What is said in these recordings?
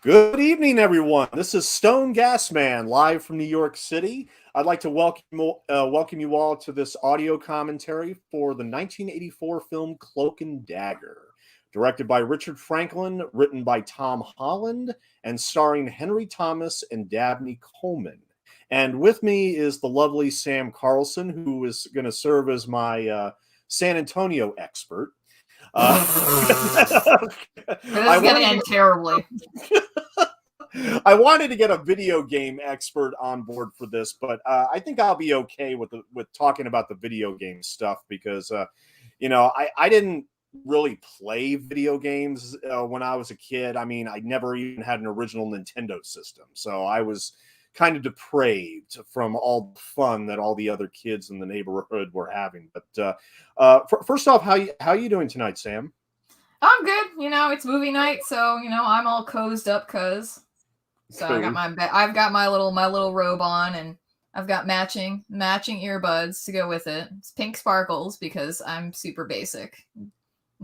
Good evening, everyone. This is Stone Gas Man, live from New York City. I'd like to welcome you all to this audio commentary for the 1984 film Cloak and Dagger, directed by Richard Franklin, written by Tom Holland, and starring Henry Thomas and Dabney Coleman. And with me is the lovely Sam Carlson, who is going to serve as my San Antonio expert. This is going to end terribly. I wanted to get a video game expert on board for this, but I think I'll be okay with talking about the video game stuff because, I didn't really play video games when I was a kid. I mean, I never even had an original Nintendo system, so I was kind of depraved from all the fun that all the other kids in the neighborhood were having. But first off, how you doing tonight, Sam? I'm good. It's movie night, so I'm all cozied up, So cool. I've got my little robe on, and I've got matching earbuds to go with it. It's pink sparkles because I'm super basic.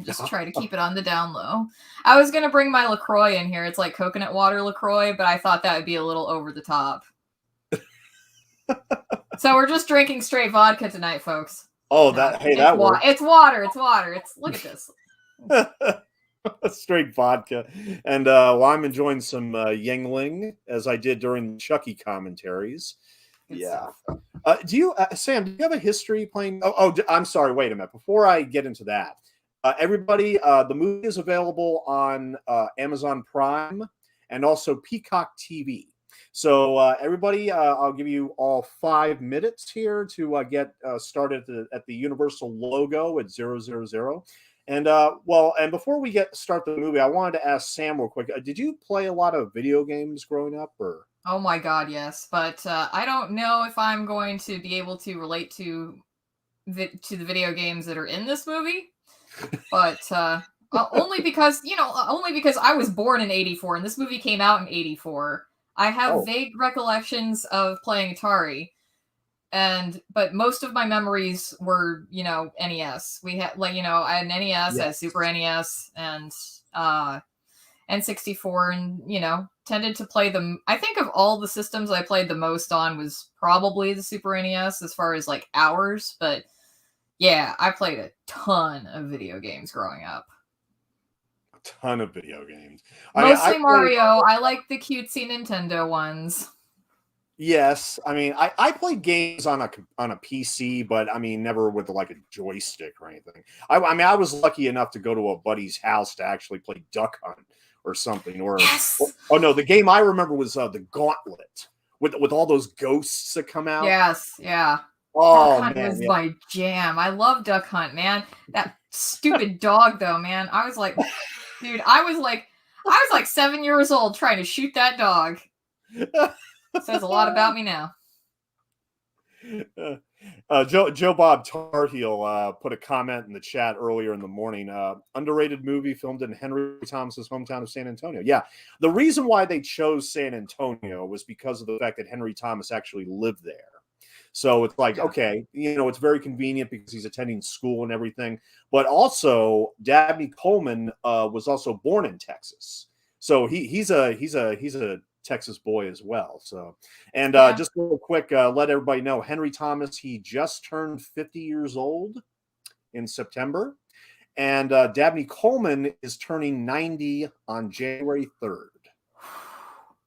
Just try to keep it on the down low. I was gonna bring my LaCroix in here. It's like coconut water LaCroix, but I thought that would be a little over the top. So we're just drinking straight vodka tonight, folks. Oh, that works. It's water. Look at this. Straight vodka. And I'm enjoying some Yingling, as I did during the Chucky commentaries. Good yeah. Stuff. Sam, do you have a history playing? I'm sorry. Wait a minute. Before I get into that, everybody, the movie is available on Amazon Prime and also Peacock TV. So everybody, I'll give you all 5 minutes here to get started at the Universal logo at 000. And and before we start the movie, I wanted to ask Sam real quick. Did you play a lot of video games growing up, or? Oh my God, yes. But I don't know if I'm going to be able to relate to the video games that are in this movie. But only because I was born in '84 and this movie came out in '84. I have vague recollections of playing Atari. But most of my memories were, NES. We had I had an NES, yes. I had Super NES and N64, and tended to play them. I think of all the systems I played the most on was probably the Super NES as far as like hours, but yeah, I played a ton of video games growing up. A ton of video games. Mostly Mario. I like the cutesy Nintendo ones. Yes, I mean, I played games on a PC, but I mean, never with like a joystick or anything. I was lucky enough to go to a buddy's house to actually play Duck Hunt or something. Or yes! Oh no, the game I remember was the Gauntlet with all those ghosts that come out. Yes, yeah. Oh, Duck Hunt was my jam. I love Duck Hunt, man. That stupid dog, though, man. I was like, dude, I was like 7 years old trying to shoot that dog. Says a lot about me now. Joe Bob Tarheel put a comment in the chat earlier in the morning. Underrated movie filmed in Henry Thomas's hometown of San Antonio. Yeah, the reason why they chose San Antonio was because of the fact that Henry Thomas actually lived there. So it's like, okay, it's very convenient because he's attending school and everything. But also, Dabney Coleman was also born in Texas, so he's a Texas boy as well. So, and just real quick, let everybody know, Henry Thomas, he just turned 50 years old in September, and Dabney Coleman is turning 90 on January 3rd.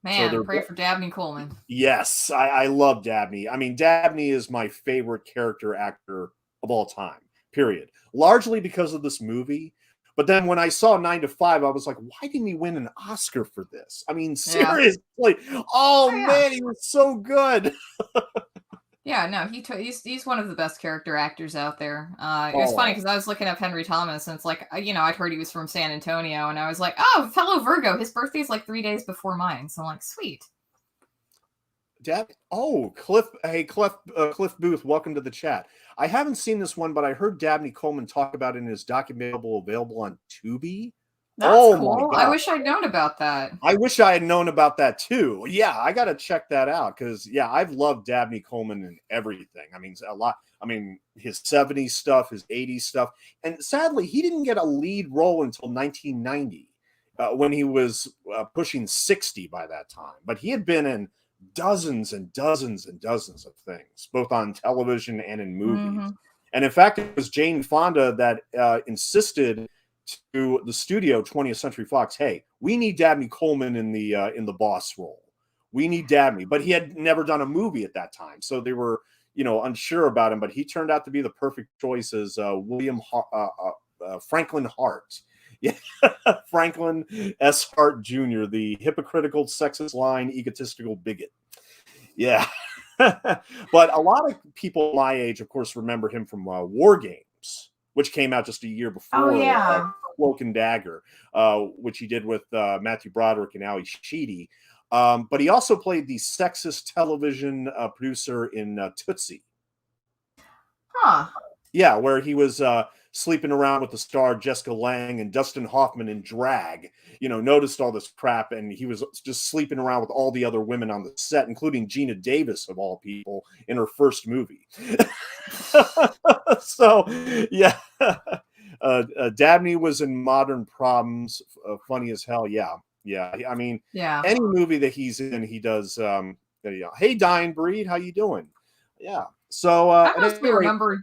Man, so pray for Dabney Coleman. Yes, I love Dabney. I mean, Dabney is my favorite character actor of all time, period. Largely because of this movie. But then when I saw 9 to 5, I was like, why didn't he win an Oscar for this? I mean, seriously. Yeah. Man, he was so good. Yeah, no, he's one of the best character actors out there. It was funny because I was looking up Henry Thomas, and it's like, I'd heard he was from San Antonio, and I was like, oh, fellow Virgo, his birthday's like 3 days before mine. So I'm like, sweet. Cliff Booth, welcome to the chat. I haven't seen this one, but I heard Dabney Coleman talk about it in his documentary available on Tubi. That's cool. I wish I'd known about that. I wish I had known about that too. Yeah, I got to check that out because, I've loved Dabney Coleman in everything. I mean, a lot. I mean, his 70s stuff, his 80s stuff. And sadly, he didn't get a lead role until 1990 when he was pushing 60 by that time. But he had been in dozens and dozens and dozens of things, both on television and in movies. Mm-hmm. And in fact, it was Jane Fonda that insisted to the studio, 20th Century Fox, hey, we need Dabney Coleman in the boss role. We need Dabney. But he had never done a movie at that time, so they were, unsure about him. But he turned out to be the perfect choice as Franklin Hart. Yeah, Franklin S. Hart Jr., the hypocritical, sexist, lying, egotistical bigot. Yeah. But a lot of people my age, of course, remember him from War Games, which came out just a year before. Oh, yeah. Cloak and Dagger, which he did with Matthew Broderick and Ali Sheedy. But he also played the sexist television producer in Tootsie. Huh. Yeah, where he was sleeping around with the star Jessica Lange and Dustin Hoffman in drag. Noticed all this crap, and he was just sleeping around with all the other women on the set, including Gina Davis, of all people, in her first movie. So, yeah. Dabney was in Modern Problems, funny as hell. Yeah. I mean, any movie that he's in, he does. Hey, Dying Breed, how you doing? Yeah. So I mostly remember.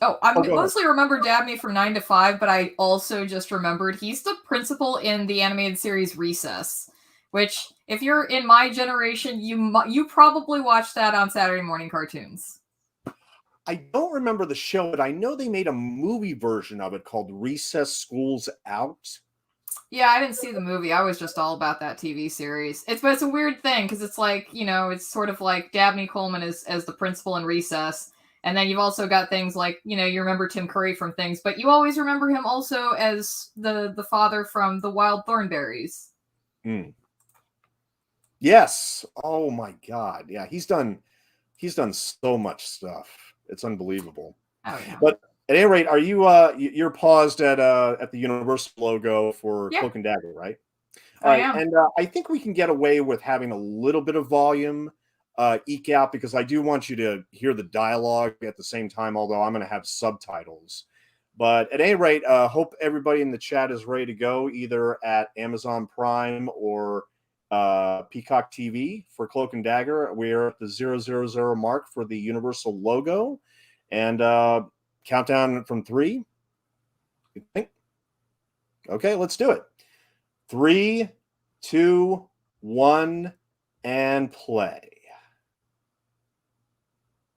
I mostly remember Dabney from 9 to 5, but I also just remembered he's the principal in the animated series Recess, which, if you're in my generation, you probably watched that on Saturday morning cartoons. I don't remember the show, but I know they made a movie version of it called Recess School's Out. Yeah, I didn't see the movie. I was just all about that TV series. It's a weird thing, because it's like, it's sort of like Dabney Coleman as the principal in Recess. And then you've also got things like, you remember Tim Curry from things, but you always remember him also as the father from The Wild Thornberrys. Yes. Oh my God. Yeah, he's done so much stuff. It's unbelievable. Oh yeah. But at any rate, are you you're paused at the Universal logo for Cloak and Dagger, right? All right. am. And I think we can get away with having a little bit of volume eke out, because I do want you to hear the dialogue at the same time, although I'm going to have subtitles. But at any rate, hope everybody in the chat is ready to go, either at Amazon Prime or Peacock TV for Cloak and Dagger. We're at the 000 mark for the Universal logo. And countdown from 3. You think? Okay, let's do it. 3, 2, 1, and play.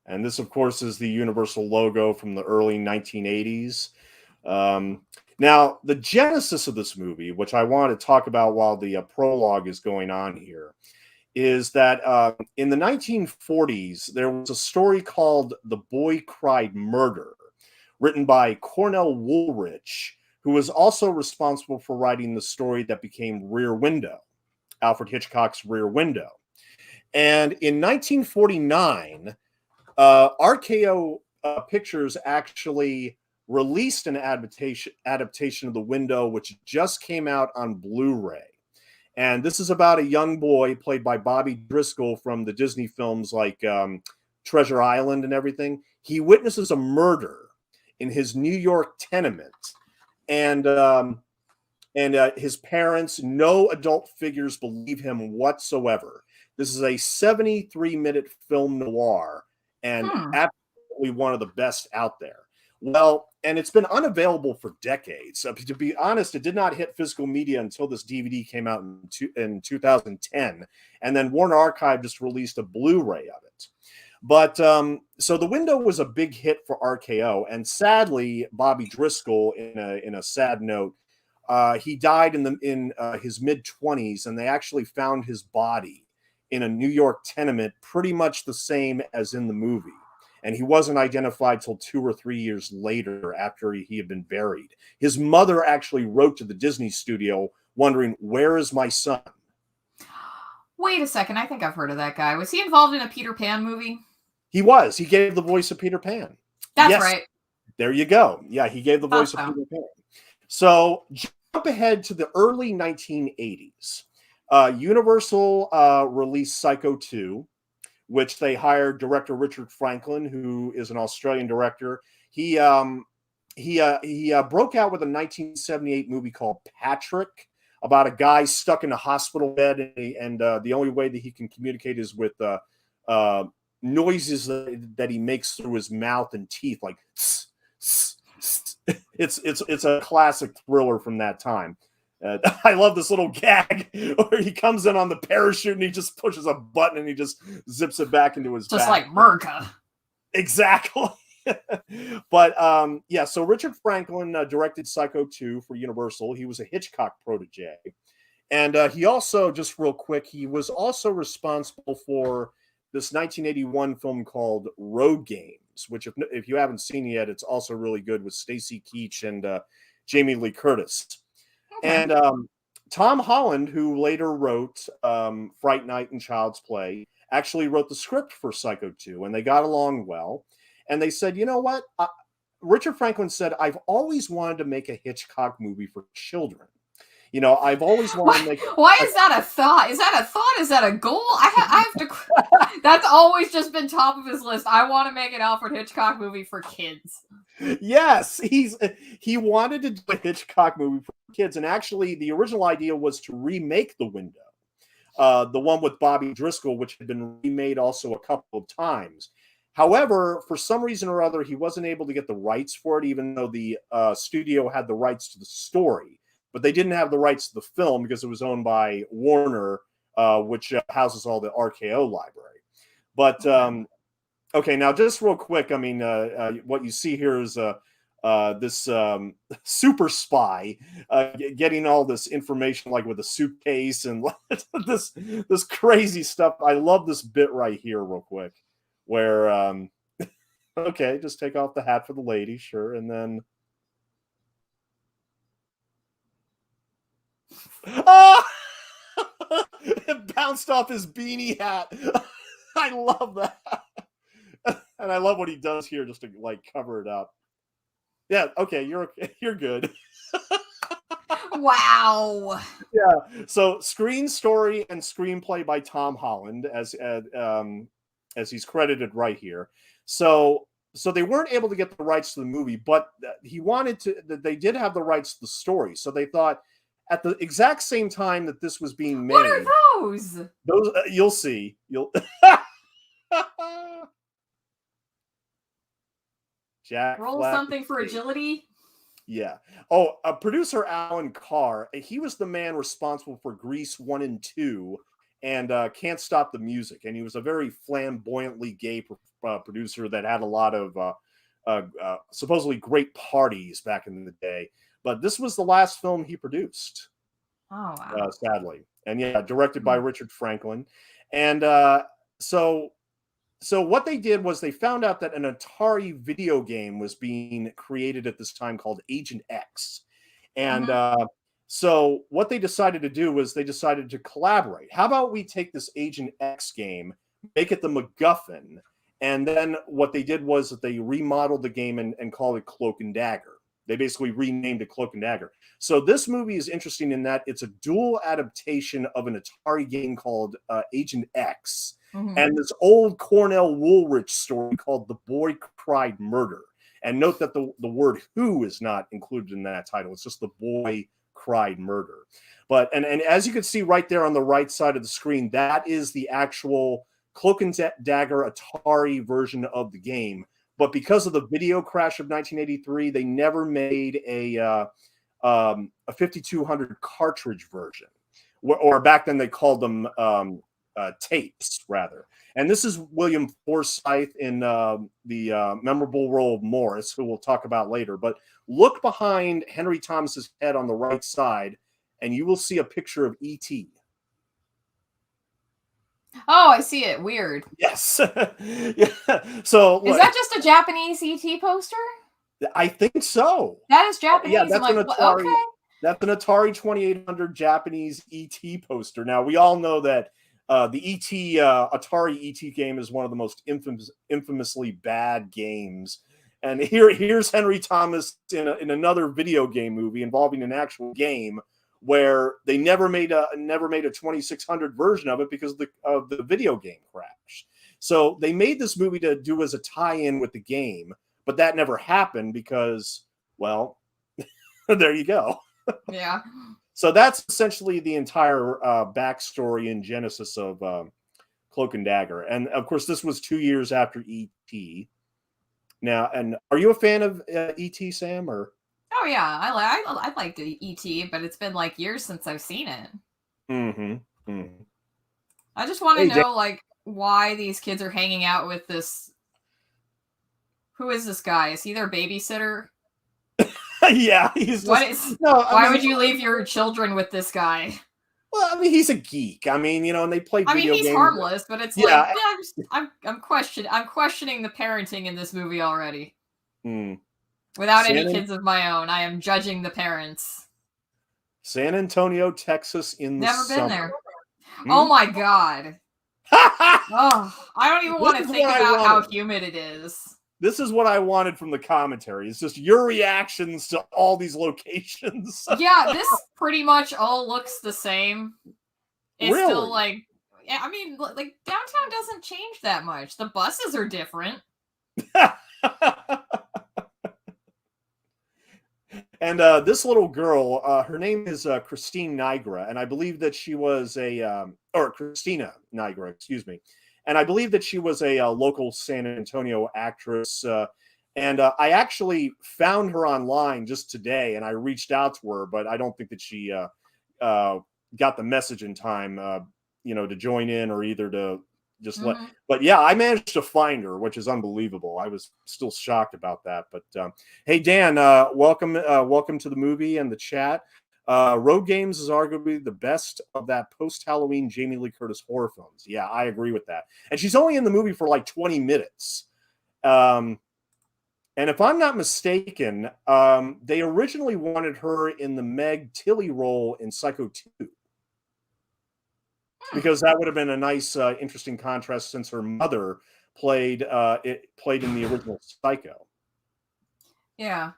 And this, of course, is the Universal logo from the early 1980s. Now, the genesis of this movie, which I want to talk about while the prologue is going on here, is that in the 1940s, there was a story called The Boy Cried Murder, written by Cornell Woolrich, who was also responsible for writing the story that became Rear Window, Alfred Hitchcock's Rear Window. And in 1949, RKO Pictures actually released an adaptation of The Window, which just came out on Blu-ray. And this is about a young boy played by Bobby Driscoll from the Disney films like Treasure Island and everything. He witnesses a murder in his New York tenement. And his parents, no adult figures believe him whatsoever. This is a 73-minute film noir, and absolutely one of the best out there. Well, and it's been unavailable for decades. To be honest, it did not hit physical media until this DVD came out in 2010. And then Warner Archive just released a Blu-ray of it. But so The Window was a big hit for RKO. And sadly, Bobby Driscoll, in a sad note, he died in his mid-20s, and they actually found his body in a New York tenement, pretty much the same as in the movie. And he wasn't identified till 2 or 3 years later, after he had been buried. His mother actually wrote to the Disney studio wondering, where is my son? Wait a second. I think I've heard of that guy. Was he involved in a Peter Pan movie? He was. He gave the voice of Peter Pan. That's right. There you go. Yeah, he gave the voice of Peter Pan. So jump ahead to the early 1980s. Universal released Psycho 2, which they hired director Richard Franklin, who is an Australian director. He broke out with a 1978 movie called Patrick, about a guy stuck in a hospital bed, and the only way that he can communicate is with noises that he makes through his mouth and teeth, like tss, tss, tss. It's a classic thriller from that time. I love this little gag where he comes in on the parachute and he just pushes a button and he just zips it back into his just back. like Merca. Exactly. But yeah, so Richard Franklin directed Psycho 2 for Universal. He was a Hitchcock protege. And he also, just real quick, he was also responsible for this 1981 film called Road Games, which if you haven't seen yet, it's also really good with Stacy Keach and Jamie Lee Curtis. Okay. And Tom Holland, who later wrote Fright Night and Child's Play, actually wrote the script for Psycho 2, and they got along well. And they said, you know what? Richard Franklin said, I've always wanted to make a Hitchcock movie for children. You know, I've always wanted to make. Why is that a thought? Is that a thought? Is that a goal? I have to. That's always just been top of his list. I want to make an Alfred Hitchcock movie for kids. Yes, he wanted to do a Hitchcock movie for kids, and actually, the original idea was to remake The Window, the one with Bobby Driscoll, which had been remade also a couple of times. However, for some reason or other, he wasn't able to get the rights for it, even though the studio had the rights to the story. But they didn't have the rights to the film because it was owned by Warner, which houses all the RKO library. But, okay, now just real quick, I mean, what you see here is this super spy getting all this information, like with a suitcase and this crazy stuff. I love this bit right here real quick where, okay, just take off the hat for the lady, sure, and then... Oh! It bounced off his beanie hat. I love that. And I love what he does here just to like cover it up. Yeah, okay, you're good. Wow. Yeah. So screen story and screenplay by Tom Holland as he's credited right here. So they weren't able to get the rights to the movie, but he wanted to. They did have the rights to the story, so they thought at the exact same time that this was being made. What are those? Those you'll see. You'll. Jack. Roll Black something for agility. Yeah. Oh, producer Alan Carr. He was the man responsible for Grease 1 and 2 and Can't Stop the Music. And he was a very flamboyantly gay producer that had a lot of supposedly great parties back in the day. But this was the last film he produced. Oh, wow. Sadly. And yeah, directed by Richard Franklin. And so what they did was they found out that an Atari video game was being created at this time called Agent X. And so what they decided to do was they decided to collaborate. How about we take this Agent X game, make it the MacGuffin, and then what they did was that they remodeled the game and called it Cloak and Dagger. They basically renamed it Cloak and Dagger. So this movie is interesting in that it's a dual adaptation of an Atari game called Agent X and this old Cornell Woolrich story called The Boy Cried Murder. And note that the word who is not included in that title. It's just The Boy Cried Murder. But and as you can see right there on the right side of the screen, that is the actual Cloak and Dagger Atari version of the game. But because of the video crash of 1983, they never made a 5200 cartridge version, or back then they called them tapes, rather. And this is William Forsythe in the memorable role of Morris, who we'll talk about later. But look behind Henry Thomas's head on the right side, and you will see a picture of E.T. Oh, I see it. Weird. Yes. Yeah. So is that just a Japanese ET poster? I think so. That is Japanese. Yeah, that's an Atari. Okay. That's an Atari 2800 Japanese ET poster. Now we all know that the Atari ET game is one of the most infamously bad games. And here's Henry Thomas in another video game movie involving an actual game, where they never made a 2600 version of it because of the video game crash. So they made this movie to do as a tie-in with the game, but that never happened because, well, there you go. Yeah. So that's essentially the entire backstory and genesis of Cloak and Dagger. And of course, this was 2 years after E.T. Now, and are you a fan of E.T., Sam? Or Oh yeah, I liked E.T., but it's been like years since I've seen it. I just want to know like why these kids are hanging out with this. Who is this guy? Is he their babysitter? Yeah, he's just, why would you leave your children with this guy? Well, I mean, he's a geek. I mean, and they play video games. He's harmless, but it's like, I'm questioning the parenting in this movie already. Without any kids of my own, I am judging the parents. San Antonio, Texas in the summer. Never been there. Oh my god. Oh, I don't even want to think about how humid it is. This is what I wanted from the commentary. It's just your reactions to all these locations. Yeah, this pretty much all looks the same. It's really? Still like, I mean, like downtown doesn't change that much. The buses are different. And this little girl, her name is Christine Nigra, and I believe that she was or Christina Nigra, excuse me. And I believe that she was a local San Antonio actress. And I actually found her online just today, and I reached out to her, but I don't think that she got the message in time, to join in or either to just let. But yeah, I managed to find her, which is unbelievable. I was still shocked about that. But hey, Dan, welcome to the movie and the chat. Road Games is arguably the best of that post-Halloween Jamie Lee Curtis horror films. Yeah, I agree with that. And she's only in the movie for like 20 minutes. And if I'm not mistaken, they originally wanted her in the Meg Tilly role in Psycho 2. Because that would have been a nice, interesting contrast since her mother played in the original Psycho. Yeah.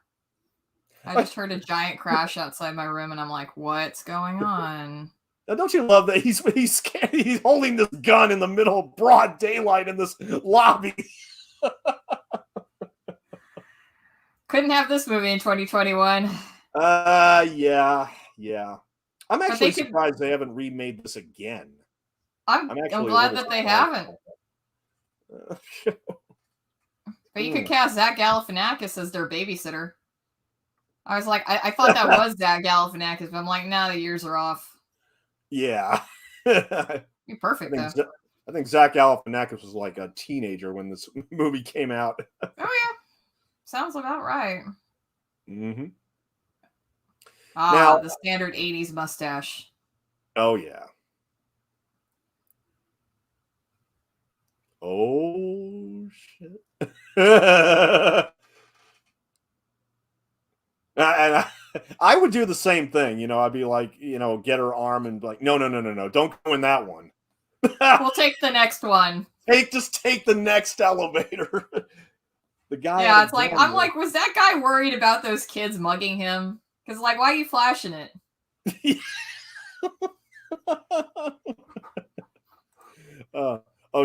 I just heard a giant crash outside my room, and I'm like, "What's going on?" Now, don't you love that he's scared? He's holding this gun in the middle of broad daylight in this lobby. Couldn't have this movie in 2021. Yeah. I'm actually surprised they haven't remade this again. I'm glad that they haven't. But you could cast Zach Galifianakis as their babysitter. I was like, I thought that was Zach Galifianakis, but I'm like, nah, the years are off. Yeah. You're perfect, though. I think Zach Galifianakis was like a teenager when this movie came out. Oh, yeah. Sounds about right. Now, the standard 80s mustache. Oh, yeah. Oh, shit. And I would do the same thing, I'd be like, get her arm and be like, no, don't go in that one. We'll take the next one. Just take the next elevator. The guy. Yeah, it's like, I'm like, was that guy worried about those kids mugging him? Because, like, why are you flashing it?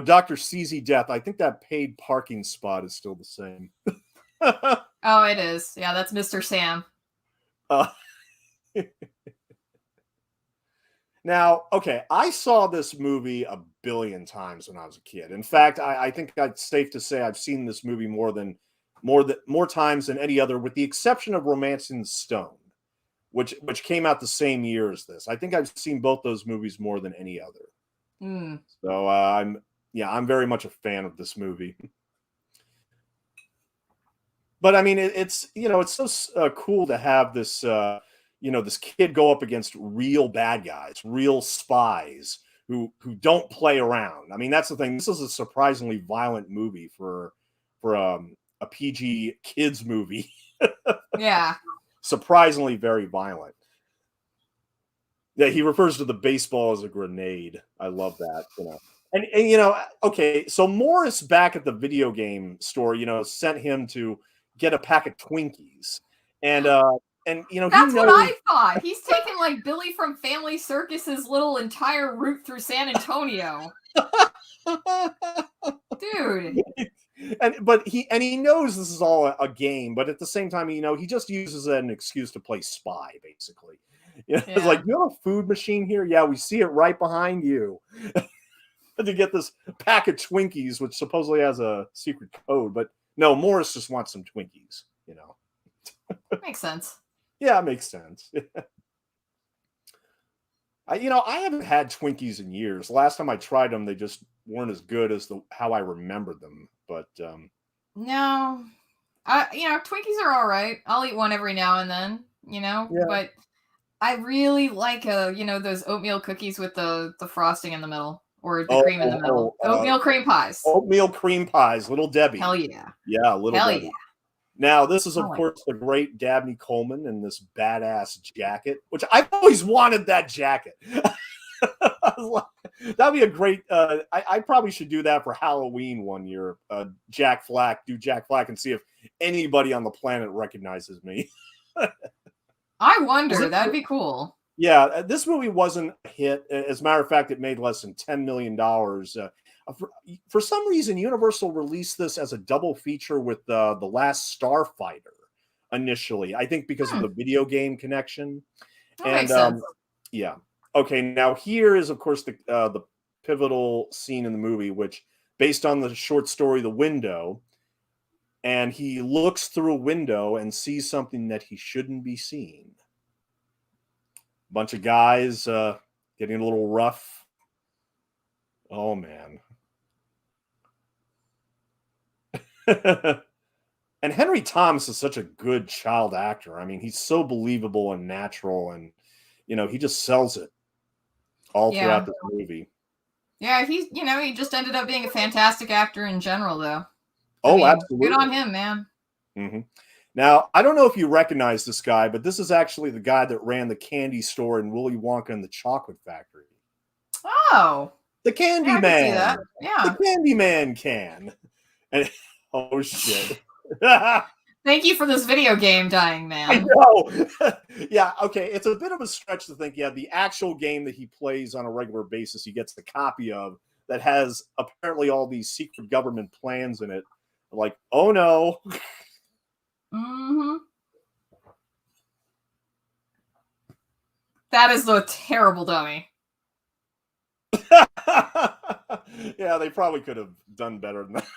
Dr. CZ Death. I think that paid parking spot is still the same. Oh, it is. Yeah, that's Mr. Sam. Now, okay, I saw this movie a billion times when I was a kid. In fact, I think it's safe to say I've seen this movie more times than any other, with the exception of Romancing the Stone, which came out the same year as this. I think I've seen both those movies more than any other. So I'm very much a fan of this movie. But I mean, it's so cool to have this this kid go up against real bad guys, real spies who don't play around. I mean, that's the thing. This is a surprisingly violent movie for a PG kids movie. Yeah, surprisingly very violent. Yeah, he refers to the baseball as a grenade. I love that. And okay, so Morris back at the video game store, sent him to get a pack of Twinkies, and that's what I thought. He's taken like Billy from Family Circus's little entire route through San Antonio, dude. But he knows this is all a game, but at the same time, he just uses it as an excuse to play spy, basically. It's like, you have a food machine here? Yeah, we see it right behind you. To get this pack of Twinkies, which supposedly has a secret code, but no, Morris just wants some Twinkies, Makes sense. Yeah, it makes sense. I haven't had Twinkies in years. Last time I tried them, they just weren't as good as how I remembered them. But no, Twinkies are all right. I'll eat one every now and then, yeah. But I really like those oatmeal cookies with the frosting in the middle or the cream in the middle. Oatmeal cream pies. Oatmeal cream pies, Little Debbie. Hell yeah. Yeah, Little Hell Debbie. Yeah. Now, this is, of course, the great Dabney Coleman in this badass jacket, which I've always wanted that jacket. That'd be a great. I probably should do that for Halloween one year. Jack Flack, and see if anybody on the planet recognizes me. I wonder. That'd be cool. Yeah, this movie wasn't a hit. As a matter of fact, it made less than $10 million. For some reason, Universal released this as a double feature with The Last Starfighter initially. I think because of the video game connection. That makes sense. Yeah. Okay, now here is, of course, the pivotal scene in the movie, which, based on the short story The Window, and he looks through a window and sees something that he shouldn't be seeing. Bunch of guys getting a little rough. Oh, man. And Henry Thomas is such a good child actor. I mean, he's so believable and natural, and he just sells it all throughout this movie. Yeah, he just ended up being a fantastic actor in general, though. Absolutely. Good on him, man. Mm-hmm. Now, I don't know if you recognize this guy, but this is actually the guy that ran the candy store in Willy Wonka and the Chocolate Factory. Oh. The Candy Man. See that. Yeah. The Candy Man can. And oh, shit. Thank you for this video game, dying man. I know. Yeah, okay. It's a bit of a stretch to think, the actual game that he plays on a regular basis, he gets the copy of that has apparently all these secret government plans in it. Like, oh no. Mm-hmm. That is the terrible dummy. Yeah, they probably could have done better than that.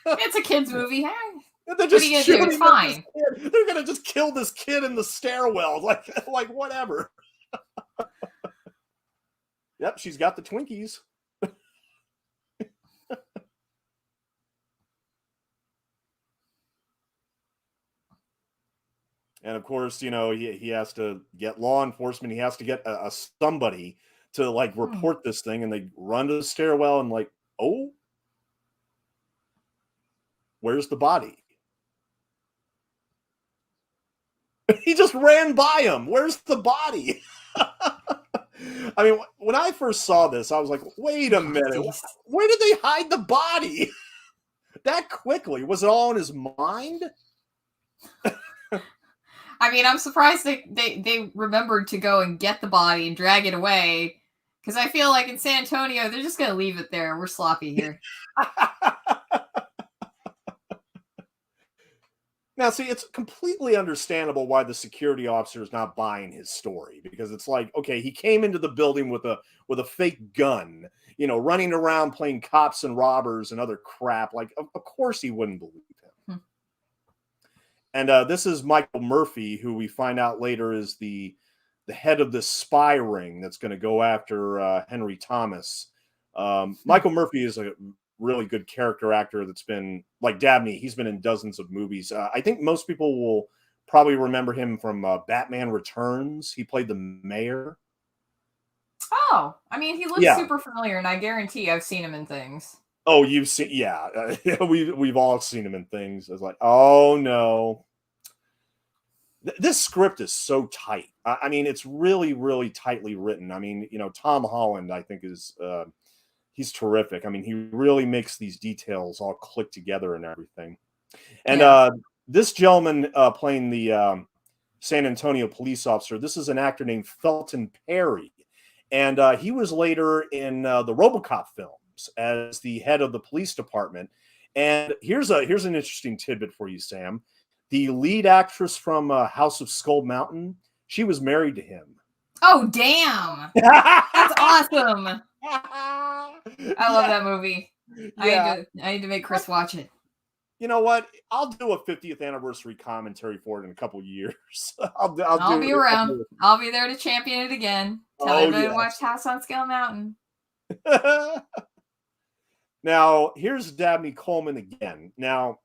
It's a kid's movie. Hey, they're just what are you gonna do? It's fine. They're gonna just kill this kid in the stairwell, like whatever. Yep, she's got the Twinkies. And of course, he has to get law enforcement. He has to get a somebody to report this thing, and they run to the stairwell and oh, where's the body? He just ran by him. Where's the body? I mean, when I first saw this, I was like, wait a minute. Where did they hide the body that quickly? Was it all in his mind? I mean, I'm surprised they remembered to go and get the body and drag it away. Because I feel like in San Antonio, they're just going to leave it there. We're sloppy here. Now, see, it's completely understandable why the security officer is not buying his story, because it's like, okay, he came into the building with a fake gun, running around playing cops and robbers and other crap. Like, of course he wouldn't believe him. And this is Michael Murphy, who we find out later is the head of this spy ring that's going to go after Henry Thomas. Michael Murphy is a really good character actor that's been, like Dabney, he's been in dozens of movies. I think most people will probably remember him from Batman Returns. He played the mayor. Oh, I mean, he looks super familiar, and I guarantee I've seen him in things. Oh, you've seen, we've all seen him in things. It's like, oh no. This script is so tight. I mean, it's really, really tightly written. I mean, Tom Holland, I think, is he's terrific. I mean, he really makes these details all click together and everything. And this gentleman playing the San Antonio police officer, this is an actor named Felton Perry. And he was later in the RoboCop films as the head of the police department. And here's an interesting tidbit for you, Sam. The lead actress from House of Skull Mountain, she was married to him. Oh, damn! That's awesome! I love Yeah, that movie. yeah. I need to make Chris watch it. You know what? I'll do a 50th anniversary commentary for it in a couple years. I'll do. I'll I'll do. be around. I'll be there to champion it again. Tell Oh everybody to watch yes. House on Scale Mountain. Now here's Dabney Coleman again. Now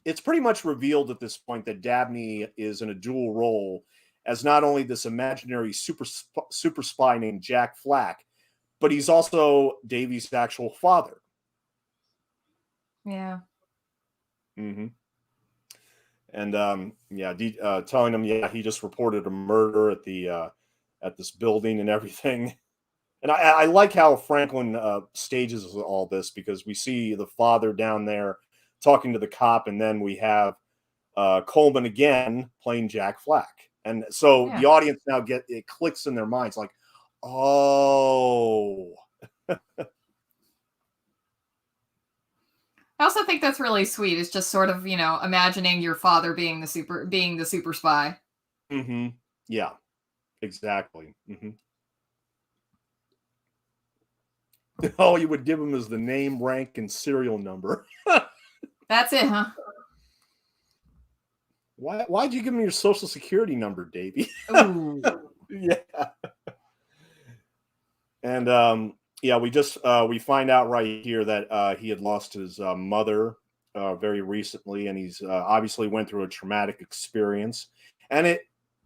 it's pretty much revealed at this point that Dabney is in a dual role as not only this imaginary super spy named Jack Flack, but he's also Davy's actual father. Yeah. Mm-hmm. And yeah, telling him, yeah, he just reported a murder at this building and everything. And I like how Franklin stages all this, because we see the father down there talking to the cop, and then we have Coleman again playing Jack Flack, and so Yeah. the audience now it clicks in their minds like, oh. I also think that's really sweet. It's just sort of, imagining your father being the super spy. Mm-hmm. Yeah, exactly. Mm-hmm. All you would give him is the name, rank, and serial number. That's it, huh? Why'd you give him your social security number, Davey? Ooh. Yeah. And yeah, we find out right here that he had lost his mother very recently, and he's obviously went through a traumatic experience, and it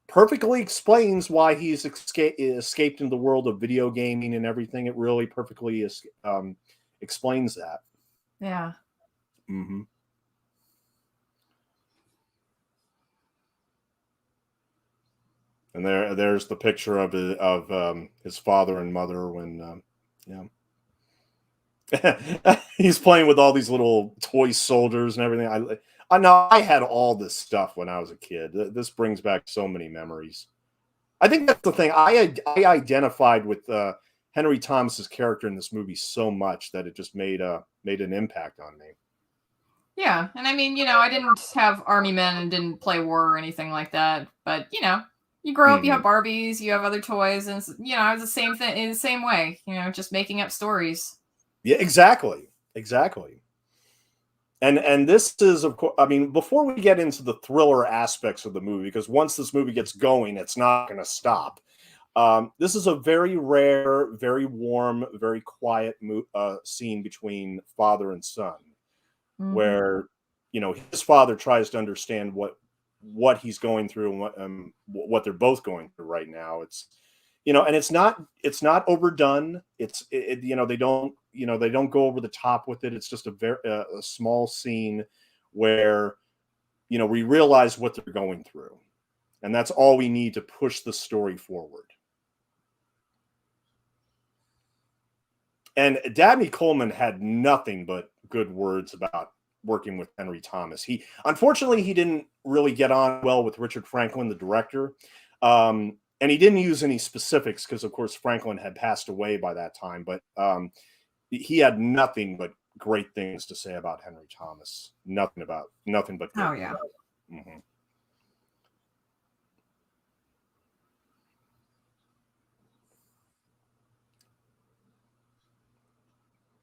perfectly explains why he's escaped into the world of video gaming and everything. It really perfectly explains that. Yeah. Mm-hmm. And there's the picture of his father and mother when, yeah. He's playing with all these little toy soldiers and everything. I know I had all this stuff when I was a kid. This brings back so many memories. I think that's the thing. I identified with Henry Thomas's character in this movie so much that it just made an impact on me. Yeah, and I mean, I didn't have army men and didn't play war or anything like that, but you grow up, you have Barbies, you have other toys, and I was the same thing in the same way, just making up stories. Yeah, exactly. And this is, of course, I mean, before we get into the thriller aspects of the movie, because once this movie gets going, it's not going to stop. This is a very rare, very warm, very quiet scene between father and son, where his father tries to understand what he's going through and what they're both going through right now. It's and it's not overdone. They don't go over the top with it. It's just a small scene where we realize what they're going through, and that's all we need to push the story forward. And Dabney Coleman had nothing but good words about working with Henry Thomas. Unfortunately he didn't really get on well with Richard Franklin, the director. And he didn't use any specifics because, of course, Franklin had passed away by that time. But he had nothing but great things to say about Henry Thomas. Nothing but good. Oh, yeah. Mm-hmm.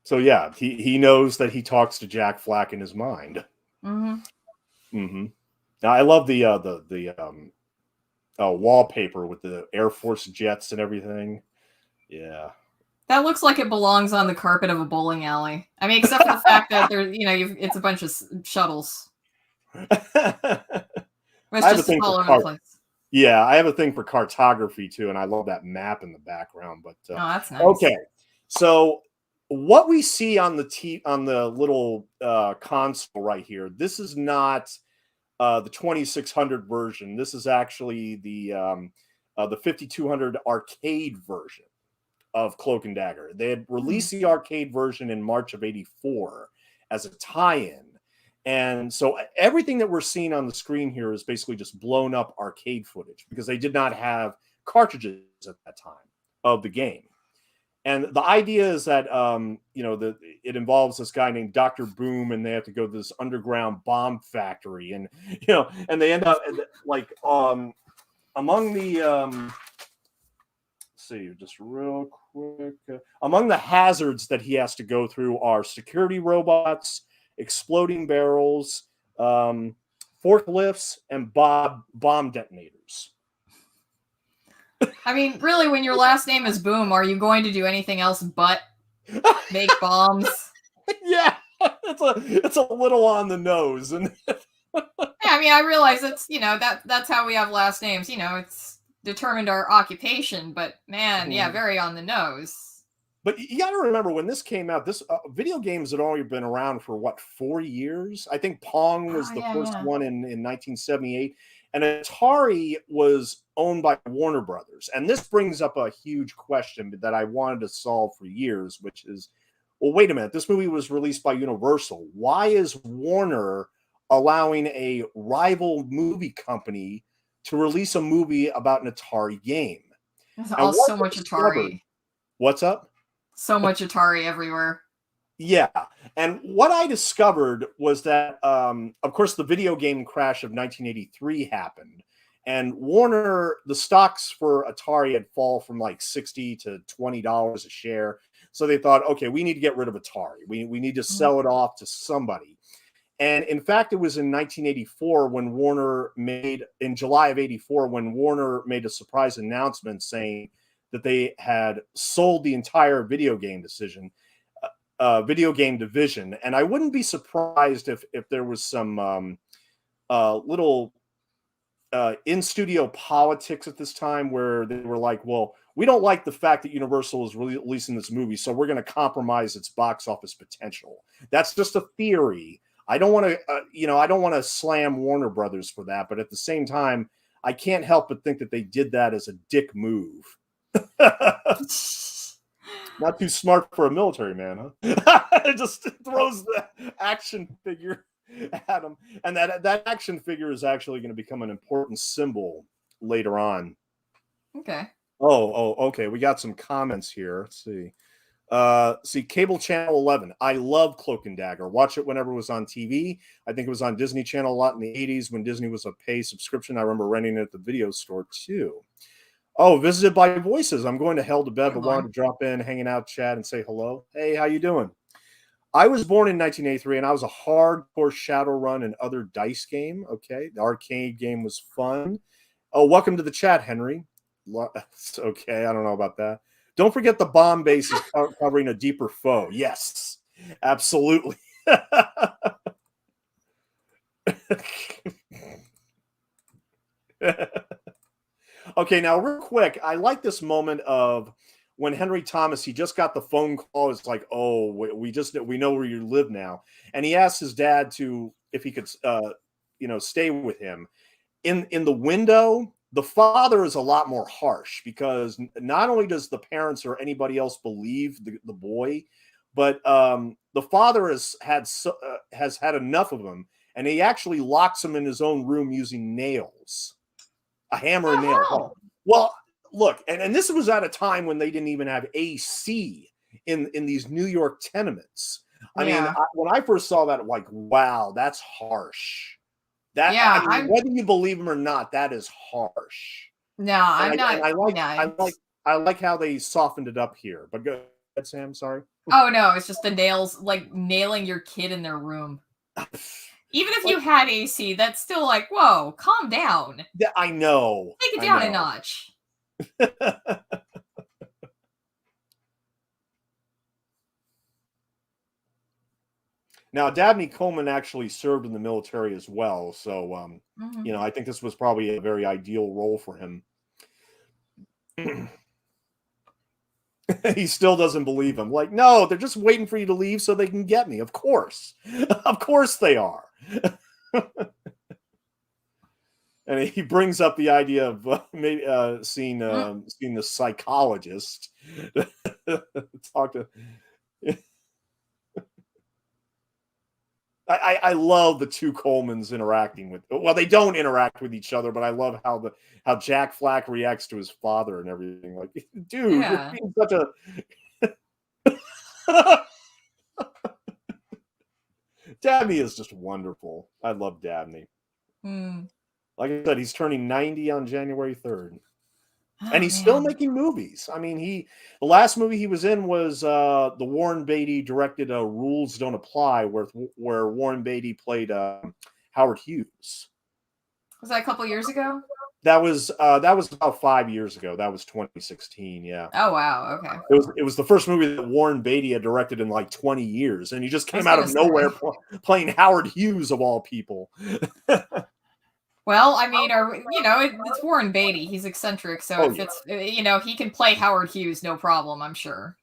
So yeah, he knows that he talks to Jack Flack in his mind. Mm-hmm. Mm-hmm. Now I love the wallpaper with the Air Force jets and everything. Yeah. That looks like it belongs on the carpet of a bowling alley. I mean, except for the fact that it's a bunch of shuttles. It's just all over the place. Yeah, I have a thing for cartography too, and I love that map in the background. But oh, that's nice. Okay, so what we see on the little console right here, this is not the 2600 version. This is actually the 5200 arcade version of Cloak and Dagger. They had released the arcade version in March of '84 as a tie-in. And so everything that we're seeing on the screen here is basically just blown up arcade footage because they did not have cartridges at that time of the game. And the idea is that, it involves this guy named Dr. Boom, and they have to go to this underground bomb factory. And they end up like among the let's see, just real quick. Among the hazards that he has to go through are security robots, exploding barrels, forklifts, and bomb detonators. I mean, really, when your last name is Boom, are you going to do anything else but make bombs? Yeah, it's a little on the nose, and yeah, I mean, I realize it's that's how we have last names. It's determined our occupation, but man, yeah, very on the nose. But you got to remember when this came out, this video games had already been around for what, 4 years? I think Pong was the first one in 1978, and Atari was owned by Warner Brothers. And this brings up a huge question that I wanted to solve for years, which is, well, wait a minute. This movie was released by Universal. Why is Warner allowing a rival movie company to release a movie about an Atari game? There's also so much Atari. What's up? So much Atari everywhere. Yeah. And what I discovered was that, of course, the video game crash of 1983 happened. And Warner, the stocks for Atari had fallen from like $60 to $20 a share. So they thought, okay, we need to get rid of Atari. We need to sell it off to somebody. And in fact, it was in 1984 in July of 84, when Warner made a surprise announcement saying that they had sold the entire video game division. And I wouldn't be surprised if there was some little in-studio politics at this time where they were like, well, we don't like the fact that Universal is releasing this movie, so we're going to compromise its box office potential. That's just a theory. I don't want to, I don't want to slam Warner Brothers for that, but at the same time, I can't help but think that they did that as a dick move. Not too smart for a military man, huh? It just throws the action figure at him, and that action figure is actually going to become an important symbol later on. Okay. Okay. We got some comments here. Let's see. Cable Channel 11. I love Cloak and Dagger. Watch it whenever it was on TV. I think it was on Disney Channel a lot in the 80s when Disney was a pay subscription. I remember renting it at the video store too. Oh, visited by voices. I'm going to hell to bed, but wanted to drop in, hanging out, chat, and say hello. Hey, how you doing? I was born in 1983, and I was a hardcore Shadowrun and other dice game. Okay, the arcade game was fun. Oh, welcome to the chat, Henry. Okay, I don't know about that. Don't forget the bomb base is covering a deeper foe. Yes, absolutely. Okay, now real quick, I like this moment of when Henry Thomas, he just got the phone call. It's like, oh, we know where you live now, and he asked his dad if he could, stay with him. In the window, the father is a lot more harsh because not only does the parents or anybody else believe the boy, but the father has had enough of him, and he actually locks him in his own room using nails. A hammer and nail. Well, look, and this was at a time when they didn't even have AC in these New York tenements. I mean, when I first saw that, like, wow, that's harsh. Whether you believe him or not, that is harsh. No, I'm not. I like how they softened it up here. But go ahead, Sam. Sorry. Oh no, it's just the nails, like nailing your kid in their room. Even if you had AC, that's still like, whoa, calm down. Yeah, I know. Take it down a notch. Now, Dabney Coleman actually served in the military as well. So, I think this was probably a very ideal role for him. He still doesn't believe him. Like, no, they're just waiting for you to leave so they can get me. Of course. Of course they are. And he brings up the idea of maybe seeing the psychologist. Talk to. I love the two Colemans interacting with. Well, they don't interact with each other, but I love how Jack Flack reacts to his father and everything. Like, dude, you're being such a. Dabney is just wonderful. I love Dabney. Like I said, he's turning 90 on January 3rd. And Oh he's still man. making movies. I mean, the last movie he was in was the Warren Beatty directed Rules Don't Apply, where Warren Beatty played Howard Hughes. Was that a couple years ago? That was about 5 years ago. That was 2016. Yeah. Oh wow. Okay. It was the first movie that Warren Beatty had directed in like 20 years, and he just I was came out gonna of say. nowhere playing Howard Hughes of all people. Well, I mean, it's Warren Beatty. He's eccentric, so Oh if yeah. it's he can play Howard Hughes, no problem. I'm sure.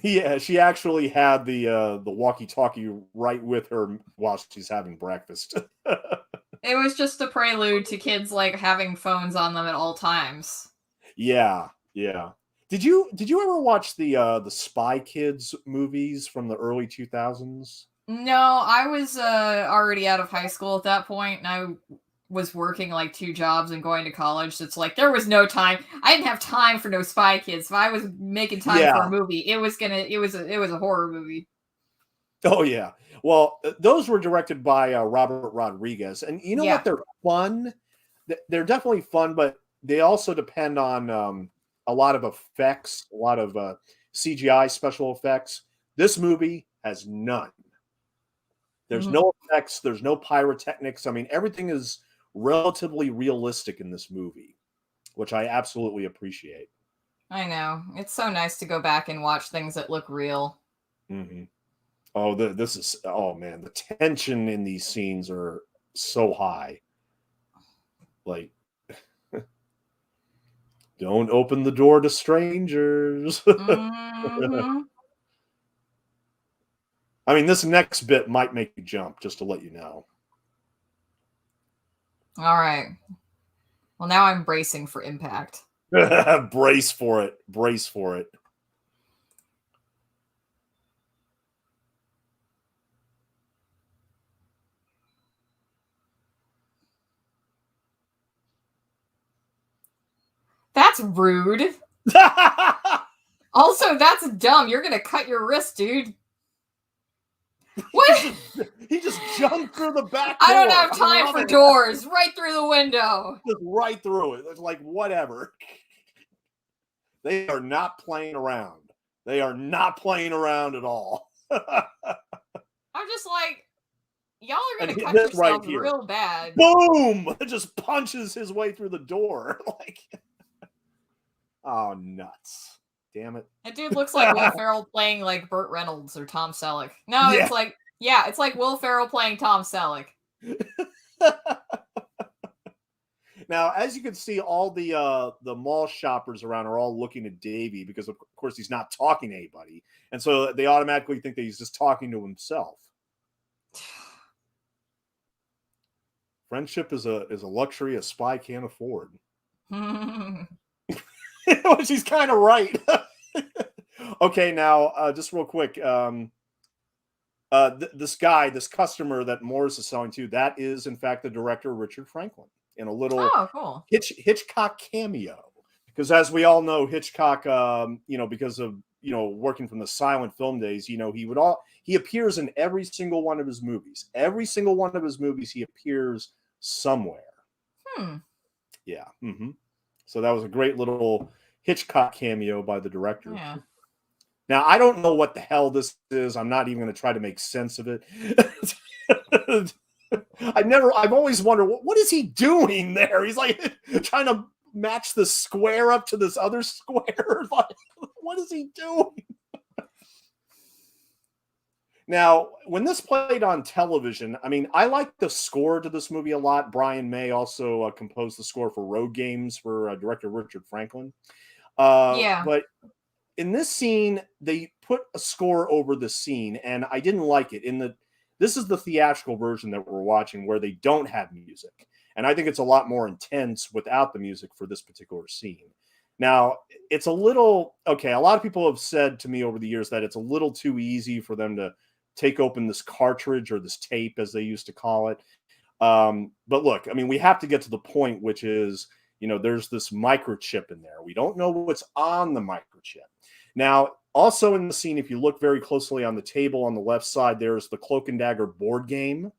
Yeah, she actually had the walkie-talkie right with her while she's having breakfast. It was just a prelude to kids like having phones on them at all times. Yeah, yeah. Did you ever watch the Spy Kids movies from the early 2000s? No, I was already out of high school at that point, and I was working like 2 jobs and going to college. So it's like there was no time. I didn't have time for no Spy Kids. If I was making time for Yeah. a movie, it was a horror movie. Oh yeah. Well, those were directed by Robert Rodriguez, and you know Yeah. what? They're fun. They're definitely fun, but they also depend on a lot of effects, a lot of CGI special effects. This movie has none. There's Mhm. no effects. There's no pyrotechnics. I mean, everything is relatively realistic in this movie, which I absolutely appreciate. I know. It's so nice to go back and watch things that look real. Hmm. Oh, this is, oh man, the tension in these scenes are so high. Like, don't open the door to strangers. Hmm. I mean, this next bit might make you jump, just to let you know. All right. Well, now I'm bracing for impact. Brace for it. Brace for it. That's rude. Also, that's dumb. You're gonna cut your wrist, dude. What? He just jumped through the back door. I don't have time for doors. Right through the window. Just right through it. It's like, whatever. They are not playing around. They are not playing around at all. I'm just like, y'all are gonna And cut this right yourselves here. real bad. Boom! It just punches his way through the door. Like, oh, nuts. Damn it. That dude looks like Will Ferrell playing like Burt Reynolds or Tom Selleck. No, Yeah. it's like Will Ferrell playing Tom Selleck. Now, as you can see, all the mall shoppers around are all looking at Davey because, of course, he's not talking to anybody, and so they automatically think that he's just talking to himself. Friendship is a luxury a spy can't afford. Which he's kind of right. Okay, now just real quick, this customer that Morris is selling to, that is in fact the director Richard Franklin in a little Oh, cool. Hitchcock cameo. Because as we all know, Hitchcock, because of working from the silent film days, he appears in every single one of his movies. Every single one of his movies, he appears somewhere. Yeah. Mm-hmm. So that was a great little Hitchcock cameo by the director. Yeah. Now, I don't know what the hell this is. I'm not even going to try to make sense of it. I've always wondered, what is he doing there? He's like trying to match the square up to this other square. Like, what is he doing? Now, when this played on television, I mean, I like the score to this movie a lot. Brian May also composed the score for Road Games for director Richard Franklin. Yeah. But in this scene, they put a score over the scene, and I didn't like it. This is the theatrical version that we're watching, where they don't have music, and I think it's a lot more intense without the music for this particular scene. Now, it's a little okay. A lot of people have said to me over the years that it's a little too easy for them to take open this cartridge or this tape, as they used to call it. But look, I mean, we have to get to the point, which is, there's this microchip in there. We don't know what's on the microchip. Now, also in the scene, if you look very closely on the table on the left side, there's the Cloak and Dagger board game.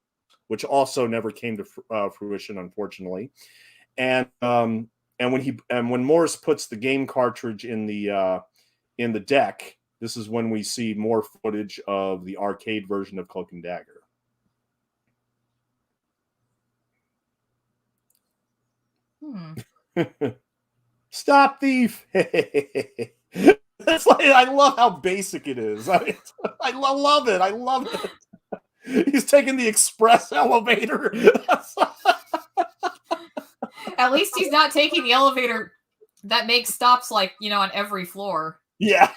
which also never came to fruition, unfortunately. And when Morris puts the game cartridge in the deck, this is when we see more footage of the arcade version of Cloak and Dagger. Stop thief! That's like, I love how basic it is. I love it. I love it. He's taking the express elevator. At least he's not taking the elevator that makes stops like, on every floor. Yeah.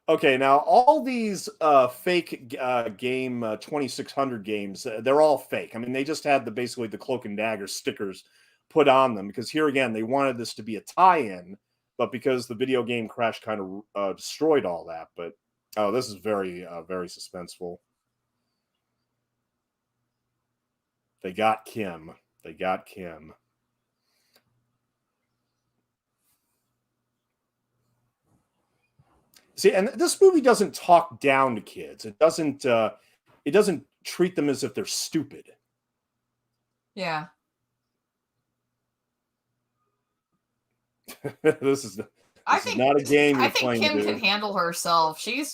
Okay, now all these fake game 2600 games, they're all fake. I mean, they just had basically the Cloak and Dagger stickers put on them because here again, they wanted this to be a tie-in, but because the video game crash kind of destroyed all that. But oh, this is very, very suspenseful. They got Kim. They got Kim. See, and this movie doesn't talk down to kids. It doesn't treat them as if they're stupid. Yeah. This is not a game you're playing. I think Kim can handle herself. She's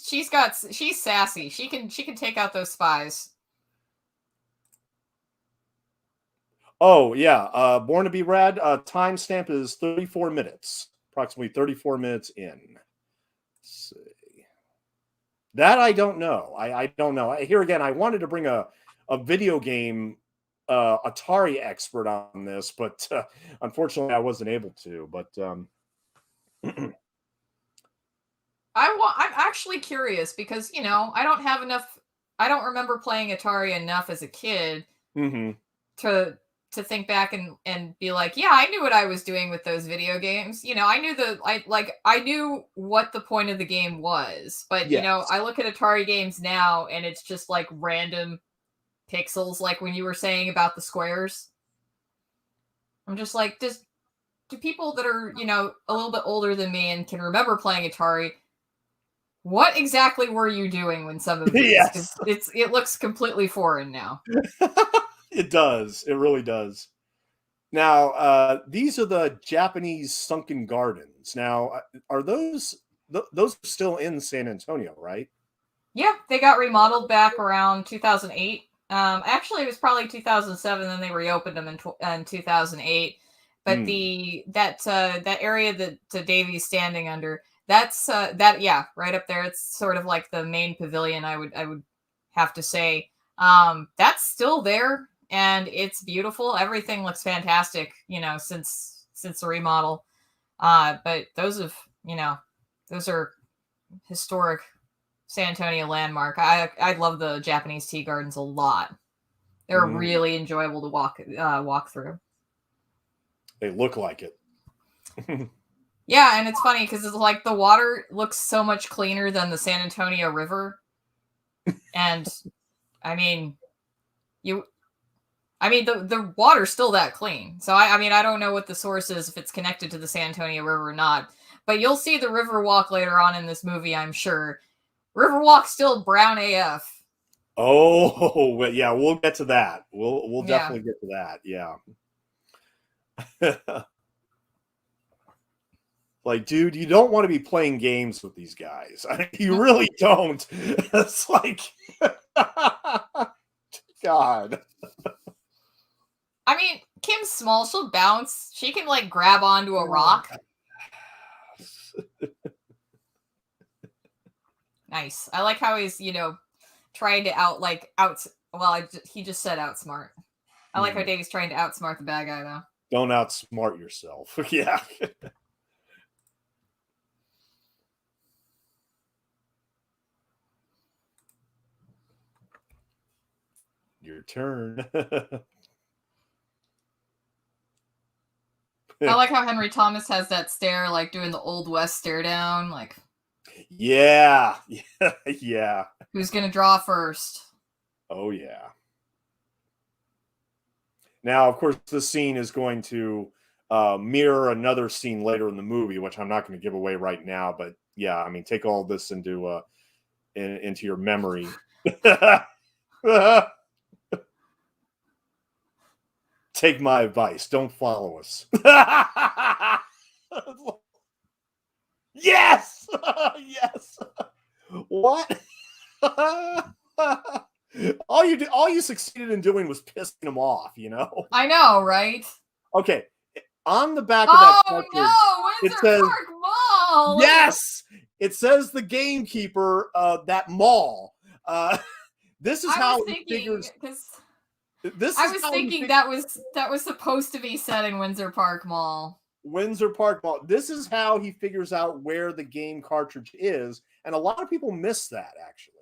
sassy. She can take out those spies. Oh yeah, Born to Be Rad. Timestamp is 34 minutes, approximately 34 minutes in. Let's see. That I don't know. I don't know. Here again, I wanted to bring a video game Atari expert on this, but unfortunately, I wasn't able to. But I'm actually curious because I don't have enough. I don't remember playing Atari enough as a kid to think back and be like, yeah, I knew what I was doing with those video games. I knew what the point of the game was. But yes. I look at Atari games now and it's just like random pixels, like when you were saying about the squares. I'm just like, do people that are, a little bit older than me and can remember playing Atari, what exactly were you doing when some of these? Yes. It looks completely foreign now. It does. It really does. Now, these are the Japanese sunken gardens. Now, are those still in San Antonio, right? Yeah, they got remodeled back around 2008. Actually, it was probably 2007. Then they reopened them in 2008. But that area that Davey's standing under, that's right up there. It's sort of like the main pavilion. I would have to say. That's still there. And it's beautiful. Everything looks fantastic, since the remodel. But those are historic San Antonio landmark. I love the Japanese tea gardens a lot. They're really enjoyable to walk through. They look like it. Yeah, and it's funny because it's like the water looks so much cleaner than the San Antonio River. And I mean, the water's still that clean. So I don't know what the source is, if it's connected to the San Antonio River or not. But you'll see the Riverwalk later on in this movie, I'm sure. Riverwalk's still brown AF. Oh, well, yeah, we'll get to that. We'll definitely get to that. Yeah. Like, dude, you don't want to be playing games with these guys. You really don't. It's like, God. I mean, Kim's small. She'll bounce. She can, like, grab onto a rock. Nice. I like how he's, trying to he just said outsmart. I like how Davey's trying to outsmart the bad guy, though. Don't outsmart yourself. Yeah. Your turn. I like how Henry Thomas has that stare, like doing the Old West stare down, like. Yeah. Yeah. Who's gonna draw first? Oh yeah. Now, of course, this scene is going to mirror another scene later in the movie, which I'm not going to give away right now. But yeah, I mean, take all this into your memory. Take my advice. Don't follow us. Yes! Yes! What? All you succeeded in doing was pissing him off, you know? I know, right? Okay. On the back of that cartridge, no! it Windsor says, Park Mall! yes! It says the gamekeeper, that mall. This is how he figures. I was thinking that was supposed to be set in Windsor Park Mall. Windsor Park Mall. This is how he figures out where the game cartridge is, and a lot of people miss that. Actually,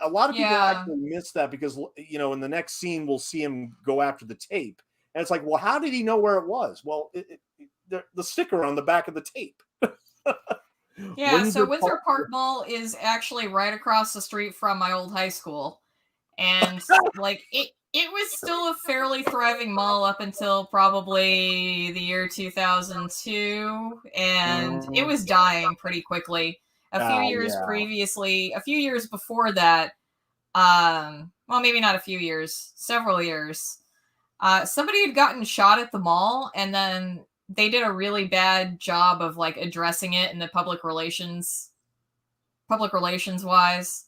a lot of people actually miss that because in the next scene we'll see him go after the tape, and it's like, well, how did he know where it was? Well, the sticker on the back of the tape. Yeah, so Windsor Park Mall is actually right across the street from my old high school, and like it was still a fairly thriving mall up until probably the year 2002, and it was dying pretty quickly. A few years before that, well, maybe not a few years, several years, somebody had gotten shot at the mall, and then they did a really bad job of like addressing it in the public relations wise,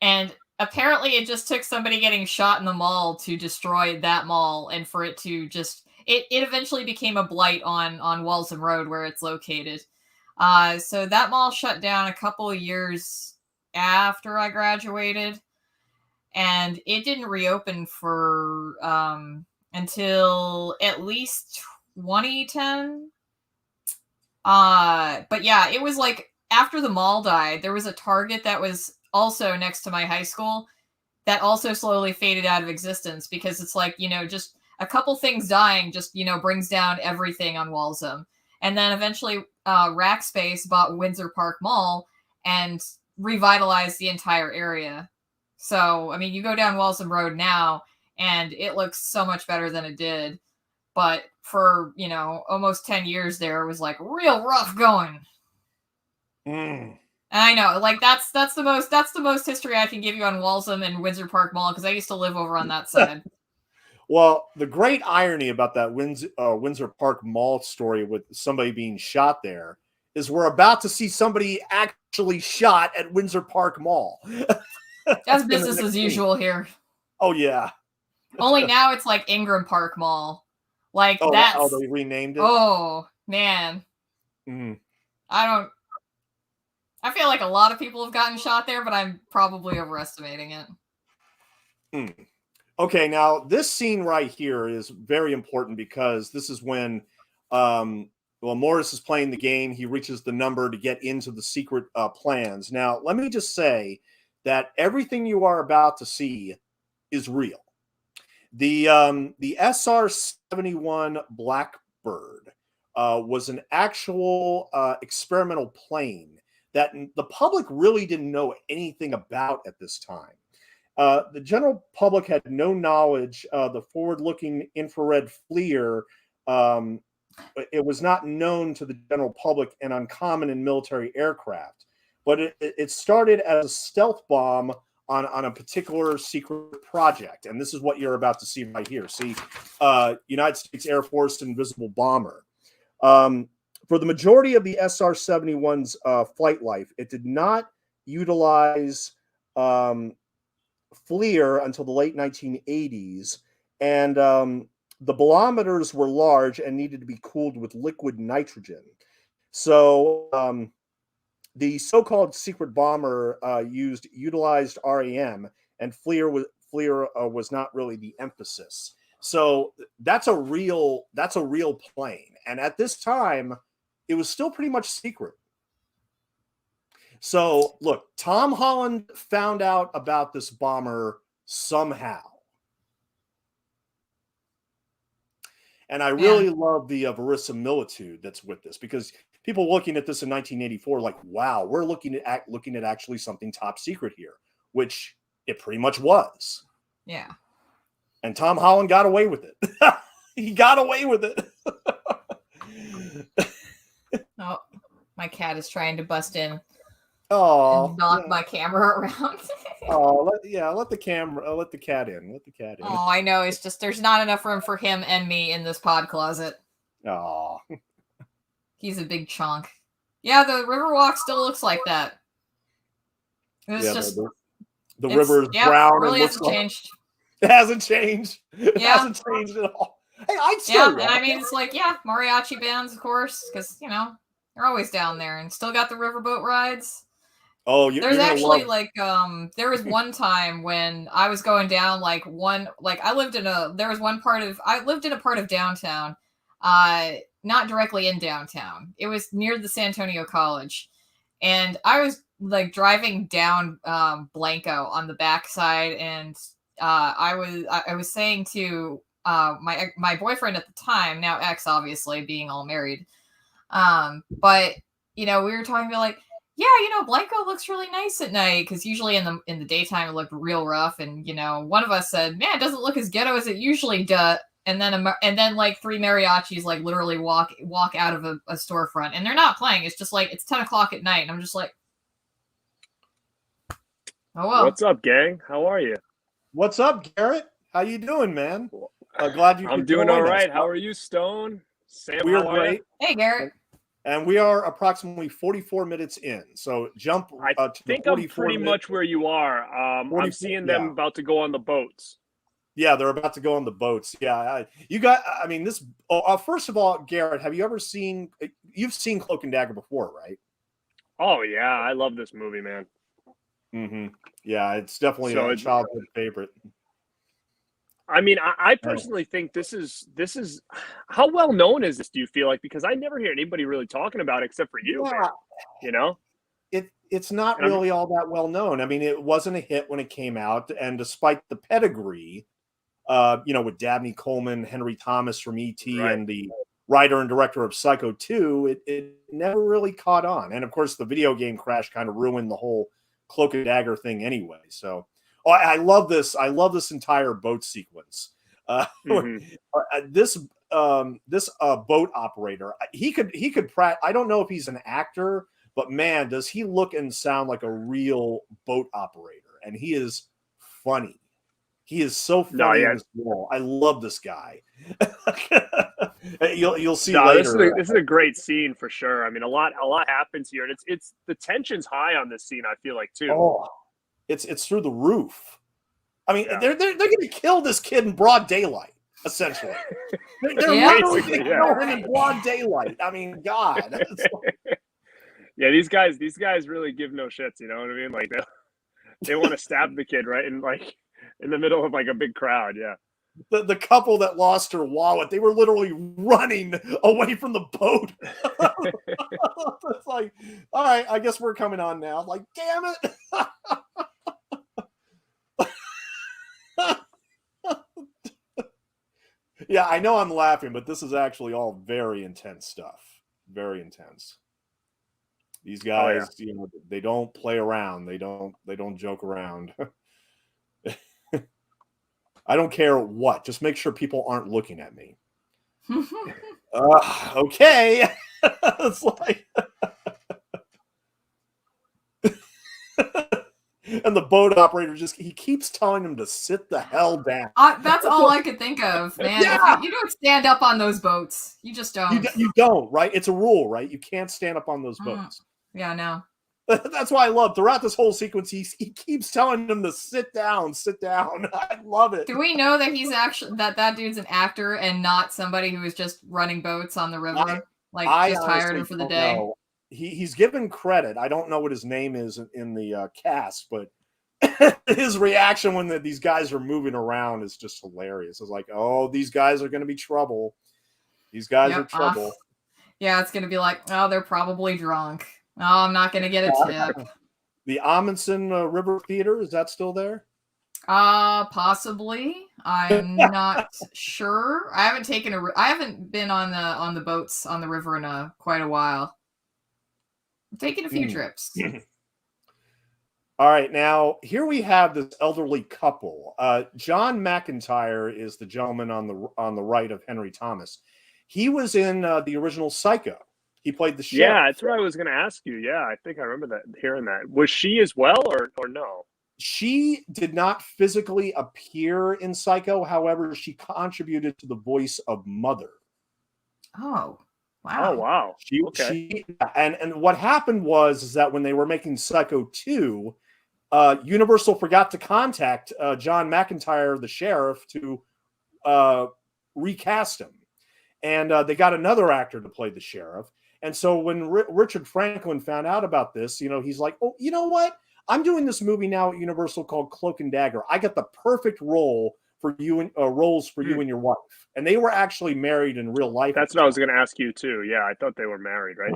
and apparently it just took somebody getting shot in the mall to destroy that mall, and for it to just it eventually became a blight on Walsham Road where it's located. So that mall shut down a couple of years after I graduated, and it didn't reopen for until at least 2010. But yeah, it was like after the mall died, there was a Target that was also next to my high school that also slowly faded out of existence because it's like, just a couple things dying just, brings down everything on Walsham. And then eventually Rackspace bought Windsor Park Mall and revitalized the entire area. So, I mean, you go down Walsham Road now and it looks so much better than it did. But for, almost 10 years there, it was like real rough going. I know, like that's the most history I can give you on Walsham and Windsor Park Mall because I used to live over on that side. Well, the great irony about that Windsor Park Mall story with somebody being shot there is we're about to see somebody actually shot at Windsor Park Mall. That's business as usual here. Oh yeah. Only now it's like Ingram Park Mall. Like they renamed it. Oh man. Mm. I feel like a lot of people have gotten shot there, but I'm probably overestimating it. Okay, now this scene right here is very important because this is when Morris is playing the game. He reaches the number to get into the secret plans. Now, let me just say that everything you are about to see is real. The SR-71 Blackbird was an actual experimental plane that the public really didn't know anything about at this time. The general public had no knowledge. The forward-looking infrared FLIR, it was not known to the general public and uncommon in military aircraft. But it started as a stealth bomb on a particular secret project. And this is what you're about to see right here. See, United States Air Force Invisible Bomber. For the majority of the SR-71's flight life, it did not utilize FLIR until the late 1980s, and the bolometers were large and needed to be cooled with liquid nitrogen. So the so-called secret bomber utilized RAM, and FLIR was not really the emphasis. So that's a real plane, and at this time, it was still pretty much secret. So look, Tom Holland found out about this bomber somehow. And I really love the verisimilitude that's with this, because people looking at this in 1984 like, wow, we're looking at actually something top secret here, which it pretty much was. Yeah. And Tom Holland got away with it. He got away with it. Oh, my cat is trying to bust in Oh, and knock my camera around. oh, let the camera, let the cat in. Let the cat in. Oh, I know. It's just there's not enough room for him and me in this pod closet. Oh, He's a big chunk. Yeah, the Riverwalk still looks like that. It's yeah, just the river is brown really and looks hasn't like changed. it hasn't changed. It Yeah. hasn't changed at all. Hey, I'd Yeah, still and I mean, it's like, yeah, mariachi bands, of course, because, you know, they're always down there and still got the riverboat rides. Oh, you're There's gonna actually love. like there was one time when I was going down like I lived in a part of downtown, not directly in downtown. It was near the San Antonio College. And I was like driving down Blanco on the backside, and I was saying to my boyfriend at the time, now ex obviously, being all married. But you know, we were talking about like, yeah, you know, Blanco looks really nice at night because usually in the daytime it looked real rough, and you know, one of us said, man, it doesn't look as ghetto as it usually does. And then like three mariachis like literally walk out of a storefront, and they're not playing. It's just like it's 10 o'clock at night, and I'm just like, oh well. What's up, gang? How are you? What's up, Garrett? How you doing, man? Glad you. I'm doing all right. How are you, Stone? Sam, We're how are great. you? Hey, Garrett. And we are approximately 44 minutes in. So jump I to think the I'm pretty much where you are. I'm seeing them about to go on the boats. Yeah, they're about to go on the boats. Yeah, I mean, this. First of all, Garrett, have you ever seen? You've seen Cloak and Dagger before, right? Oh yeah, I love this movie, man. Mm-hmm. Yeah, it's definitely a childhood favorite. I mean, I personally think this is how well known is this? Do you feel like, because I never hear anybody really talking about it except for you, man. You know, it's not really all that well known. I mean, it wasn't a hit when it came out, and despite the pedigree, you know, with Dabney Coleman, Henry Thomas from E.T., right, and the writer and director of Psycho 2, it never really caught on. And of course, the video game crash kind of ruined the whole Cloak and Dagger thing anyway. So, I love this. I love this entire boat sequence. This boat operator, he could I don't know if he's an actor, but man, does he look and sound like a real boat operator? And he is funny. He is so funny in this role. I love this guy. You'll see later. This is a great scene for sure. I mean, a lot happens here, and it's the tension's high on this scene. I feel like too. Oh, it's through the roof. I mean, they're going to kill this kid in broad daylight. Essentially, they're literally going to kill him in broad daylight. I mean, God. Yeah, these guys really give no shits. You know what I mean? Like they want to stab the kid right in the middle of like a big crowd. Yeah. The couple that lost her wallet, they were literally running away from the boat. It's like, all right, I guess we're coming on now. Like, damn it. Yeah, I know I'm laughing, but this is actually all very intense stuff. Very intense. These guys, you know, they don't play around. They don't joke around. I don't care what. Just make sure people aren't looking at me. Okay. It's like, and the boat operator he keeps telling him to sit the hell down. That's all I could think of, man. Yeah. You don't stand up on those boats. You just don't. You don't, right? It's a rule, right? You can't stand up on those boats. Yeah, no. That's why I love throughout this whole sequence. He keeps telling them to sit down, sit down. I love it. Do we know that he's actually that dude's an actor and not somebody who is just running boats on the river, just hired for the day? Know. He's given credit. I don't know what his name is in the cast, but his reaction when these guys are moving around is just hilarious. It's like, oh, these guys are going to be trouble. These guys are trouble. Yeah, it's going to be like, oh, they're probably drunk. Oh, I'm not going to get a tip. The Amundsen River Theater, is that still there? Possibly. I'm not sure. I haven't been on the boats on the river in quite a while. I'm taking a few trips. All right, now here we have this elderly couple. John McIntyre is the gentleman on the right of Henry Thomas. He was in the original Psycho. He played the Yeah, sheriff. that's what I was going to ask you. Yeah, I think I remember that hearing that. Was she as well, or no? She did not physically appear in Psycho. However, she contributed to the voice of Mother. Oh, wow. Oh, wow. And what happened was that when they were making Psycho 2, Universal forgot to contact John McIntyre, the sheriff, to recast him. And they got another actor to play the sheriff. And so when Richard Franklin found out about this, he's like, oh, you know what? I'm doing this movie now at Universal called Cloak and Dagger. I got the perfect role for you and roles for you and your wife. And they were actually married in real life. That's what I was going to ask you too. Yeah, I thought they were married, right?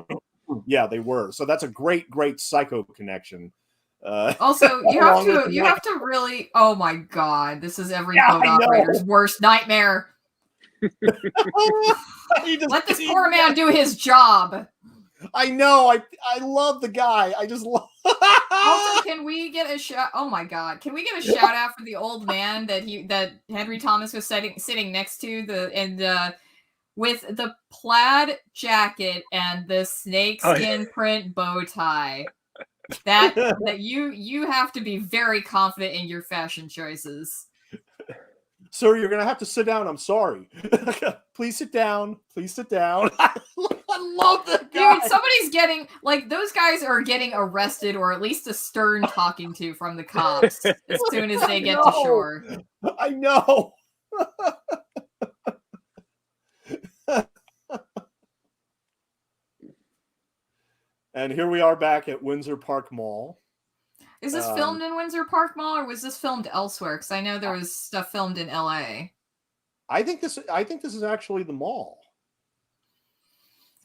Yeah, they were. So that's a great Psycho connection. Also, you have to really. Oh my God, this is every boat operator's worst nightmare. Let this poor man do his job. I know. I love the guy. I just love. Also, can we get a shout? Oh my God, can we get a shout out for the old man that Henry Thomas was sitting next to with the plaid jacket and the snakeskin print bow tie? That you have to be very confident in your fashion choices. Sir, you're going to have to sit down. I'm sorry. Please sit down. Please sit down. I love that guy. Dude, somebody's getting, those guys are getting arrested or at least a stern talking to from the cops as soon as they get to shore. I know. And here we are back at Windsor Park Mall. Is this filmed in Windsor Park Mall, or was this filmed elsewhere? Because I know there was stuff filmed in LA. I think this is actually the mall.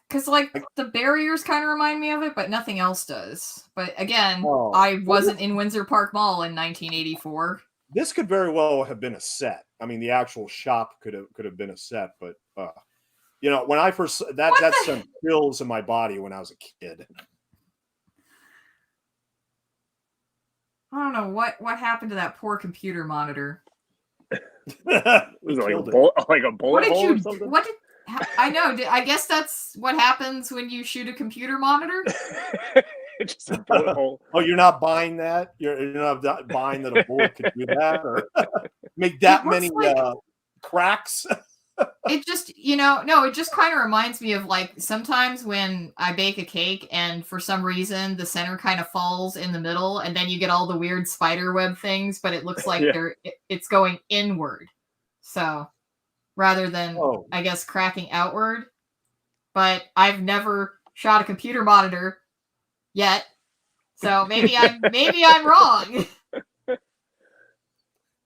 Because the barriers kind of remind me of it, but nothing else does. But again, I wasn't in Windsor Park Mall in 1984. This could very well have been a set. I mean, the actual shop could have been a set, but when I first that sent chills in my body when I was a kid. I don't know what happened to that poor computer monitor. Was it like a bullet hole or something? I know. I guess that's what happens when you shoot a computer monitor. Just a bullet hole. Oh, you're not buying that? You're not buying that a bullet could do that or make that many cracks? It just, it just kind of reminds me of sometimes when I bake a cake and for some reason the center kind of falls in the middle and then you get all the weird spider web things, but it looks like it's going inward. So rather than, I guess, cracking outward. But I've never shot a computer monitor yet. So maybe I'm wrong.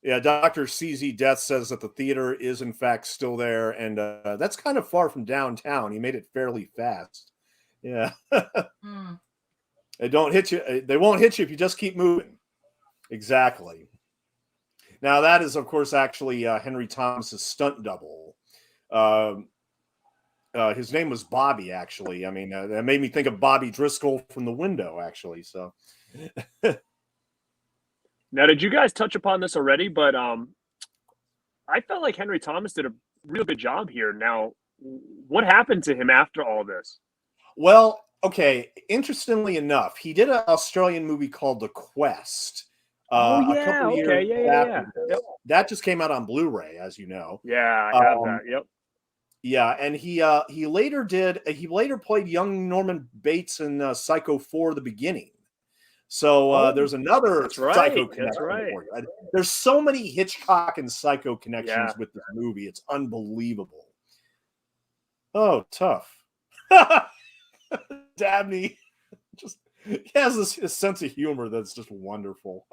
Yeah, Dr. CZ Death says that the theater is in fact still there, and that's kind of far from downtown. He made it fairly fast. Yeah. They don't hit you. They won't hit you if you just keep moving. Exactly. Now that is, of course, actually Henry Thomas's stunt double. His name was Bobby. Actually, I mean, that made me think of Bobby Driscoll from The Window. Actually, so. Now, did you guys touch upon this already? But I felt like Henry Thomas did a real good job here. Now, what happened to him after all this? Well, okay. Interestingly enough, he did an Australian movie called The Quest. A couple of years after this. Yep. That just came out on Blu-ray, as you know. Yeah, I have that. Yep. Yeah, and he later played young Norman Bates in Psycho 4: The Beginning. So there's another Psycho connection. That's right. There's so many Hitchcock and Psycho connections with this movie. It's unbelievable. Oh, tough. Dabney he has this sense of humor that's just wonderful.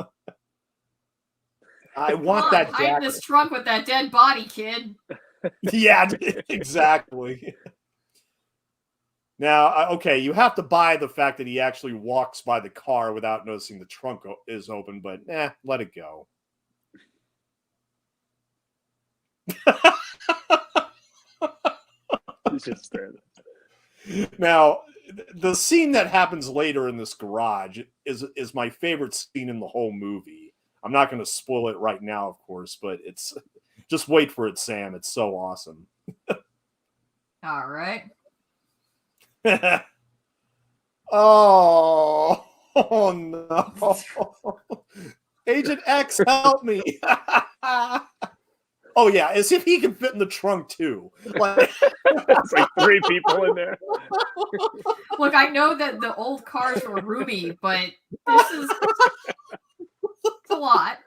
I want that jacket. Hide in this trunk with that dead body, kid. Yeah, exactly. Now, okay, you have to buy the fact that he actually walks by the car without noticing the trunk is open, but let it go. He's just there. Now, the scene that happens later in this garage is my favorite scene in the whole movie. I'm not going to spoil it right now, of course, but it's just wait for it, Sam. It's so awesome. All right. Oh, oh no. Agent X, help me. Oh yeah, as if he can fit in the trunk too. Like, It's like 3 people in there. Look, I know that the old cars were roomy, but this is a lot.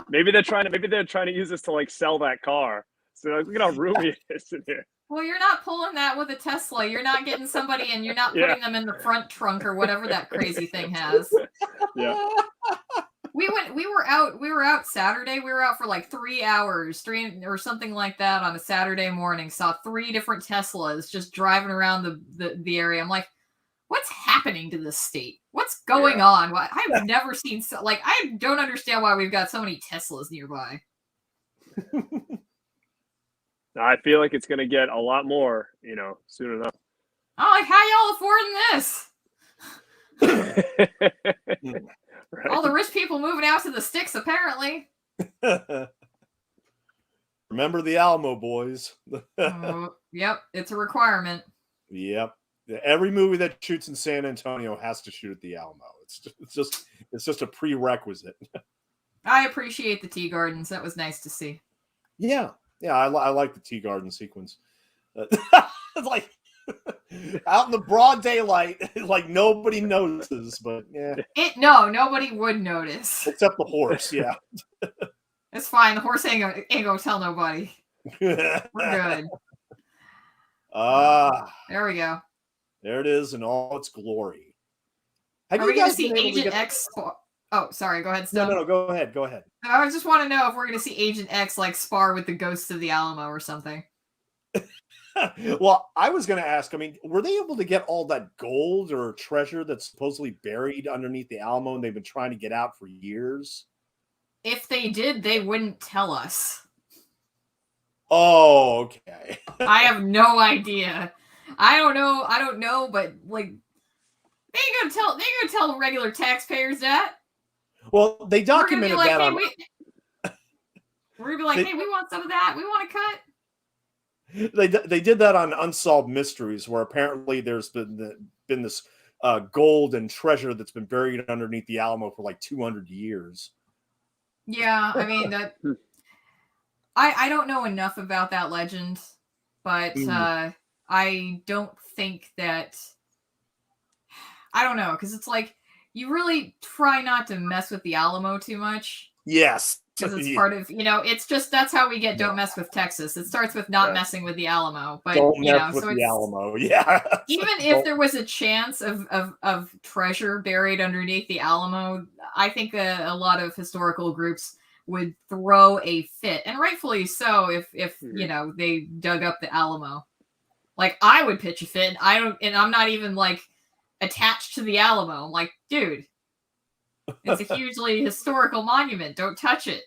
Maybe they're trying to use this to like sell that car. So like, look at how roomy it is in here. Well, you're not pulling that with a Tesla. You're not getting somebody and you're not putting them in the front trunk or whatever that crazy thing has. Yeah. We were out Saturday. We were out for like 3 hours, 3 or something like that on a Saturday morning. Saw 3 different Teslas just driving around the area. I'm like, what's happening to this state? What's going on? I've never seen I don't understand why we've got so many Teslas nearby. I feel like it's gonna get a lot more, soon enough. Oh, like how y'all affording this? Right. All the rich people moving out to the sticks, apparently. Remember the Alamo, boys. Yep, it's a requirement. Yep. Every movie that shoots in San Antonio has to shoot at the Alamo. It's just a prerequisite. I appreciate the tea gardens. That was nice to see. Yeah, I like the tea garden sequence. It's like out in the broad daylight, like nobody notices, but yeah. Nobody would notice. Except the horse, yeah. It's fine. The horse ain't gonna tell nobody. We're good. There we go. There it is in all its glory. Are we going to see Agent X? Oh, sorry. Go ahead, Stone. No. Go ahead. I just want to know if we're going to see Agent X spar with the ghosts of the Alamo or something. Well, I was going to ask. I mean, were they able to get all that gold or treasure that's supposedly buried underneath the Alamo, and they've been trying to get out for years? If they did, they wouldn't tell us. Oh, okay. I have no idea. I don't know, but like they ain't gonna tell regular taxpayers that. Well, they documented that on. We're gonna be like, hey, we want some of that. We want a cut. They did that on Unsolved Mysteries, where apparently there's been this gold and treasure that's been buried underneath the Alamo for like 200 years. Yeah, I mean that. I don't know enough about that legend, but I don't think that. I don't know, because it's like you really try not to mess with the Alamo too much. Yes. Because it's part of, it's just, that's how we get don't mess with Texas. It starts with not messing with the Alamo. But, don't mess with the Alamo, yeah. Even if there was a chance of treasure buried underneath the Alamo, I think a lot of historical groups would throw a fit. And rightfully so if they dug up the Alamo. Like, I would pitch a fit, and I'm not even, like, attached to the Alamo. I'm like, dude, it's a hugely historical monument. Don't touch it.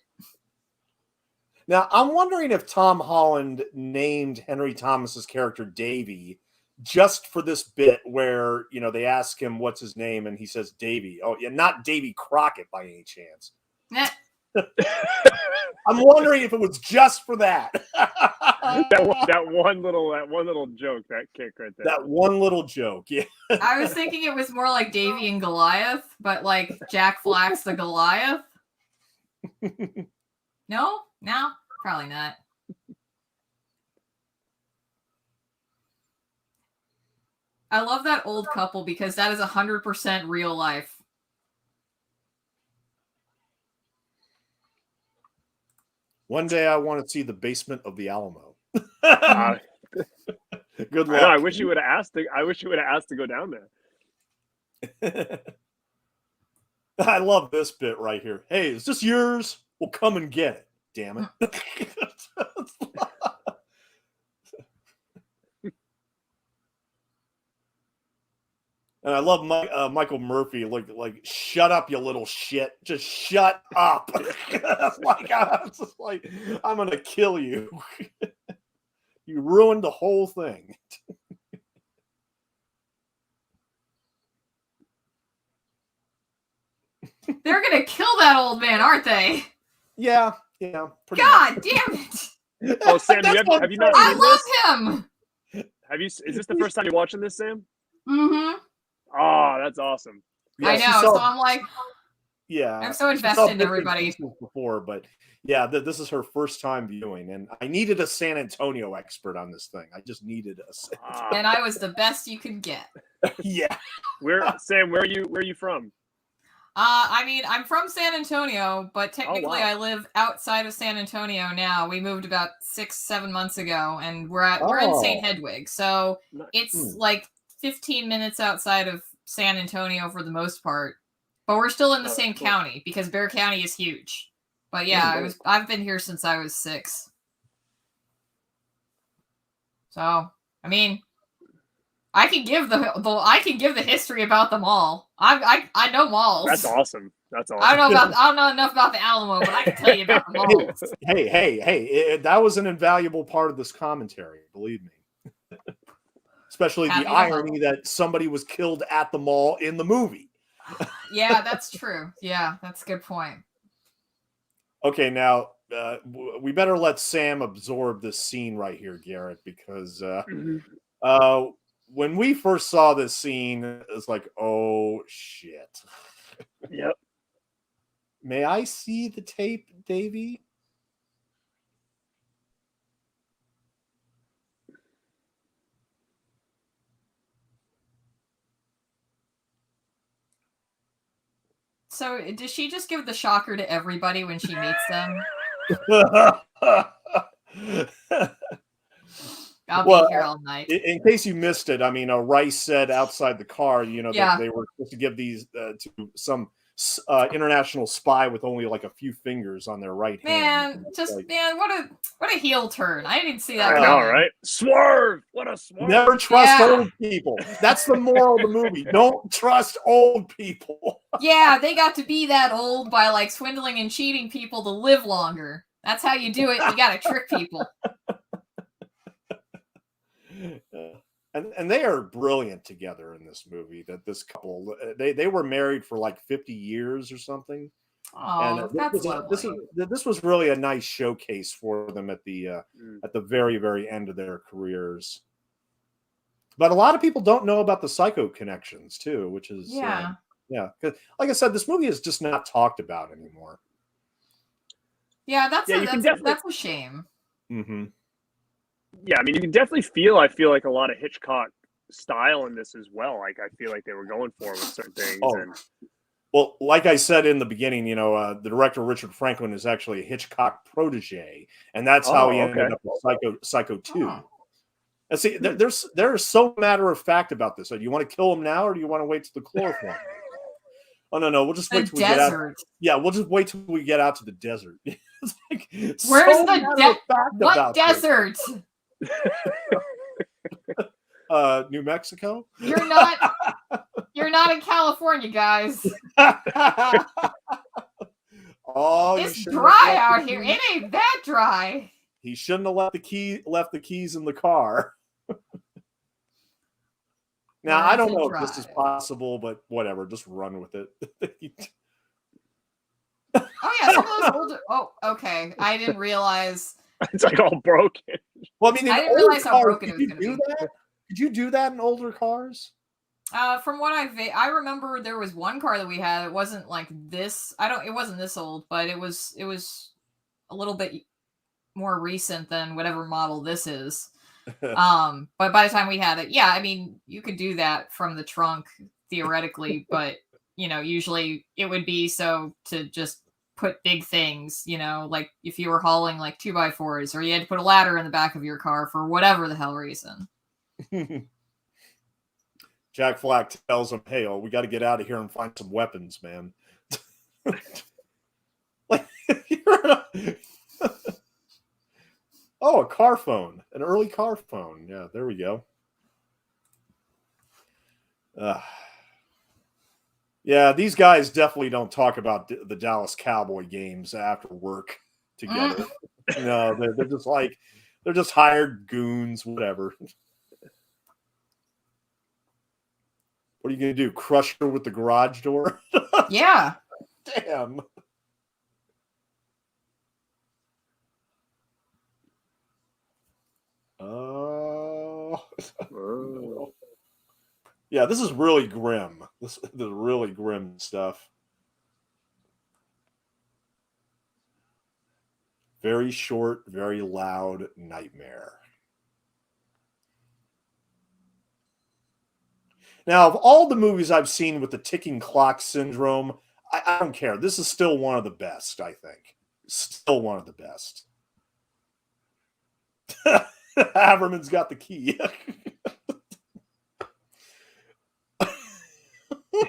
Now, I'm wondering if Tom Holland named Henry Thomas's character Davy just for this bit where, they ask him what's his name, and he says Davy. Oh, yeah, not Davy Crockett by any chance. I'm wondering if it was just for that. that one little joke, that kick right there. That one little joke, yeah. I was thinking it was more like Davy and Goliath, but like Jack Flack's the Goliath. No, probably not. I love that old couple because that is 100% real life. One day I want to see the basement of the Alamo. Good luck. I wish you would have asked. I wish you would have asked to go down there. I love this bit right here. Hey, is this yours? We'll come and get it. Damn it. And I love Michael Murphy. Like, shut up, you little shit. Just shut up. I'm gonna kill you. You ruined the whole thing. They're gonna kill that old man, aren't they? Yeah. God much. Damn it! Oh, Sam, have you not? I love him. Is this the first time you're watching this, Sam? Mm-hmm. Oh, that's awesome. Yeah, I she know. saw, So I'm like, yeah, I'm so she saw invested in bits and everybody. pieces before, but yeah, this is her first time viewing, and I needed a San Antonio expert on this thing. I just needed a And I was the best you could get. yeah. Sam, where are you from? I mean, I'm from San Antonio, but technically wow. I live outside of San Antonio now. We moved about 6-7 months ago, and we're in St. Hedwig, so it's like 15 minutes outside of San Antonio for the most part. But we're still in the same county because Bexar County is huge. But yeah, I've been here since I was 6. So I mean, I can give the history about them all. I know malls. That's awesome. That's awesome. I don't know enough about the Alamo, but I can tell you about the malls. Hey, that was an invaluable part of this commentary, believe me. Especially the irony that somebody was killed at the mall in the movie. Yeah, that's true. Yeah, that's a good point. Okay, now we better let Sam absorb this scene right here, Garrett, because when we first saw this scene, it's like, oh shit. Yep. May I see the tape, Davey? So, does she just give the shocker to everybody when she meets them? I'll be here all night. In case you missed it, I mean, Rice said outside the car, you know, that they were supposed to give these to some international spy with only like a few fingers on their right hand. Man, what a heel turn! I didn't see that coming. I know, right? Swerve! What a swerve! Never trust old people. That's the moral of the movie. Don't trust old people. Yeah, they got to be that old by like swindling and cheating people to live longer. That's how you do it. You got to trick people. And they are brilliant together in this movie. That this couple, they were married for like 50 years or something. Oh, that's lovely. This was really a nice showcase for them at the very, very end of their careers. But a lot of people don't know about the Psycho connections too, which is yeah. Because like I said, this movie is just not talked about anymore. Yeah, that's a shame. Mm-hmm. Yeah, I mean, you can definitely feel. I feel like a lot of Hitchcock style in this as well. Like I feel like they were going for with certain things. Well, like I said in the beginning, you know, the director Richard Franklin is actually a Hitchcock protege, and that's how he ended up with Psycho 2. And see, there's so matter of fact about this. So do you want to kill him now, or do you want to wait till the chloroform? Oh no, we'll just wait till we get out. Yeah, we'll just wait till we get out to the desert. It's like, where's the what desert? New Mexico. You're not in California, guys. Oh, it's dry out here. It ain't that dry. He shouldn't have left the keys in the car. Now I don't know if this is possible, but whatever, just run with it. Oh yeah, some of those older. Oh, okay. I didn't realize. It's like all broken. Well, I mean, I didn't realize how broken it was going to be. Did you do that in older cars? From what I remember, there was one car that we had. It wasn't like this. It wasn't this old, but it was a little bit more recent than whatever model this is. But by the time we had it, yeah, I mean, you could do that from the trunk theoretically, but you know, usually it would be so to just put big things, you know, like if you were hauling like 2x4s, or you had to put a ladder in the back of your car for whatever the hell reason. Jack Flack tells him, "Hey, we got to get out of here and find some weapons, man." Like, oh, a car phone, an early car phone. Yeah, there we go. Yeah, these guys definitely don't talk about the Dallas Cowboy games after work together. No, they're just hired goons, whatever. What are you going to do? Crush her with the garage door? Yeah. Damn. Oh. Yeah, this is really grim. This is really grim stuff. Very short, very loud nightmare. Now, of all the movies I've seen with the ticking clock syndrome, I don't care. This is still one of the best, I think. Still one of the best. Haverman's got the key.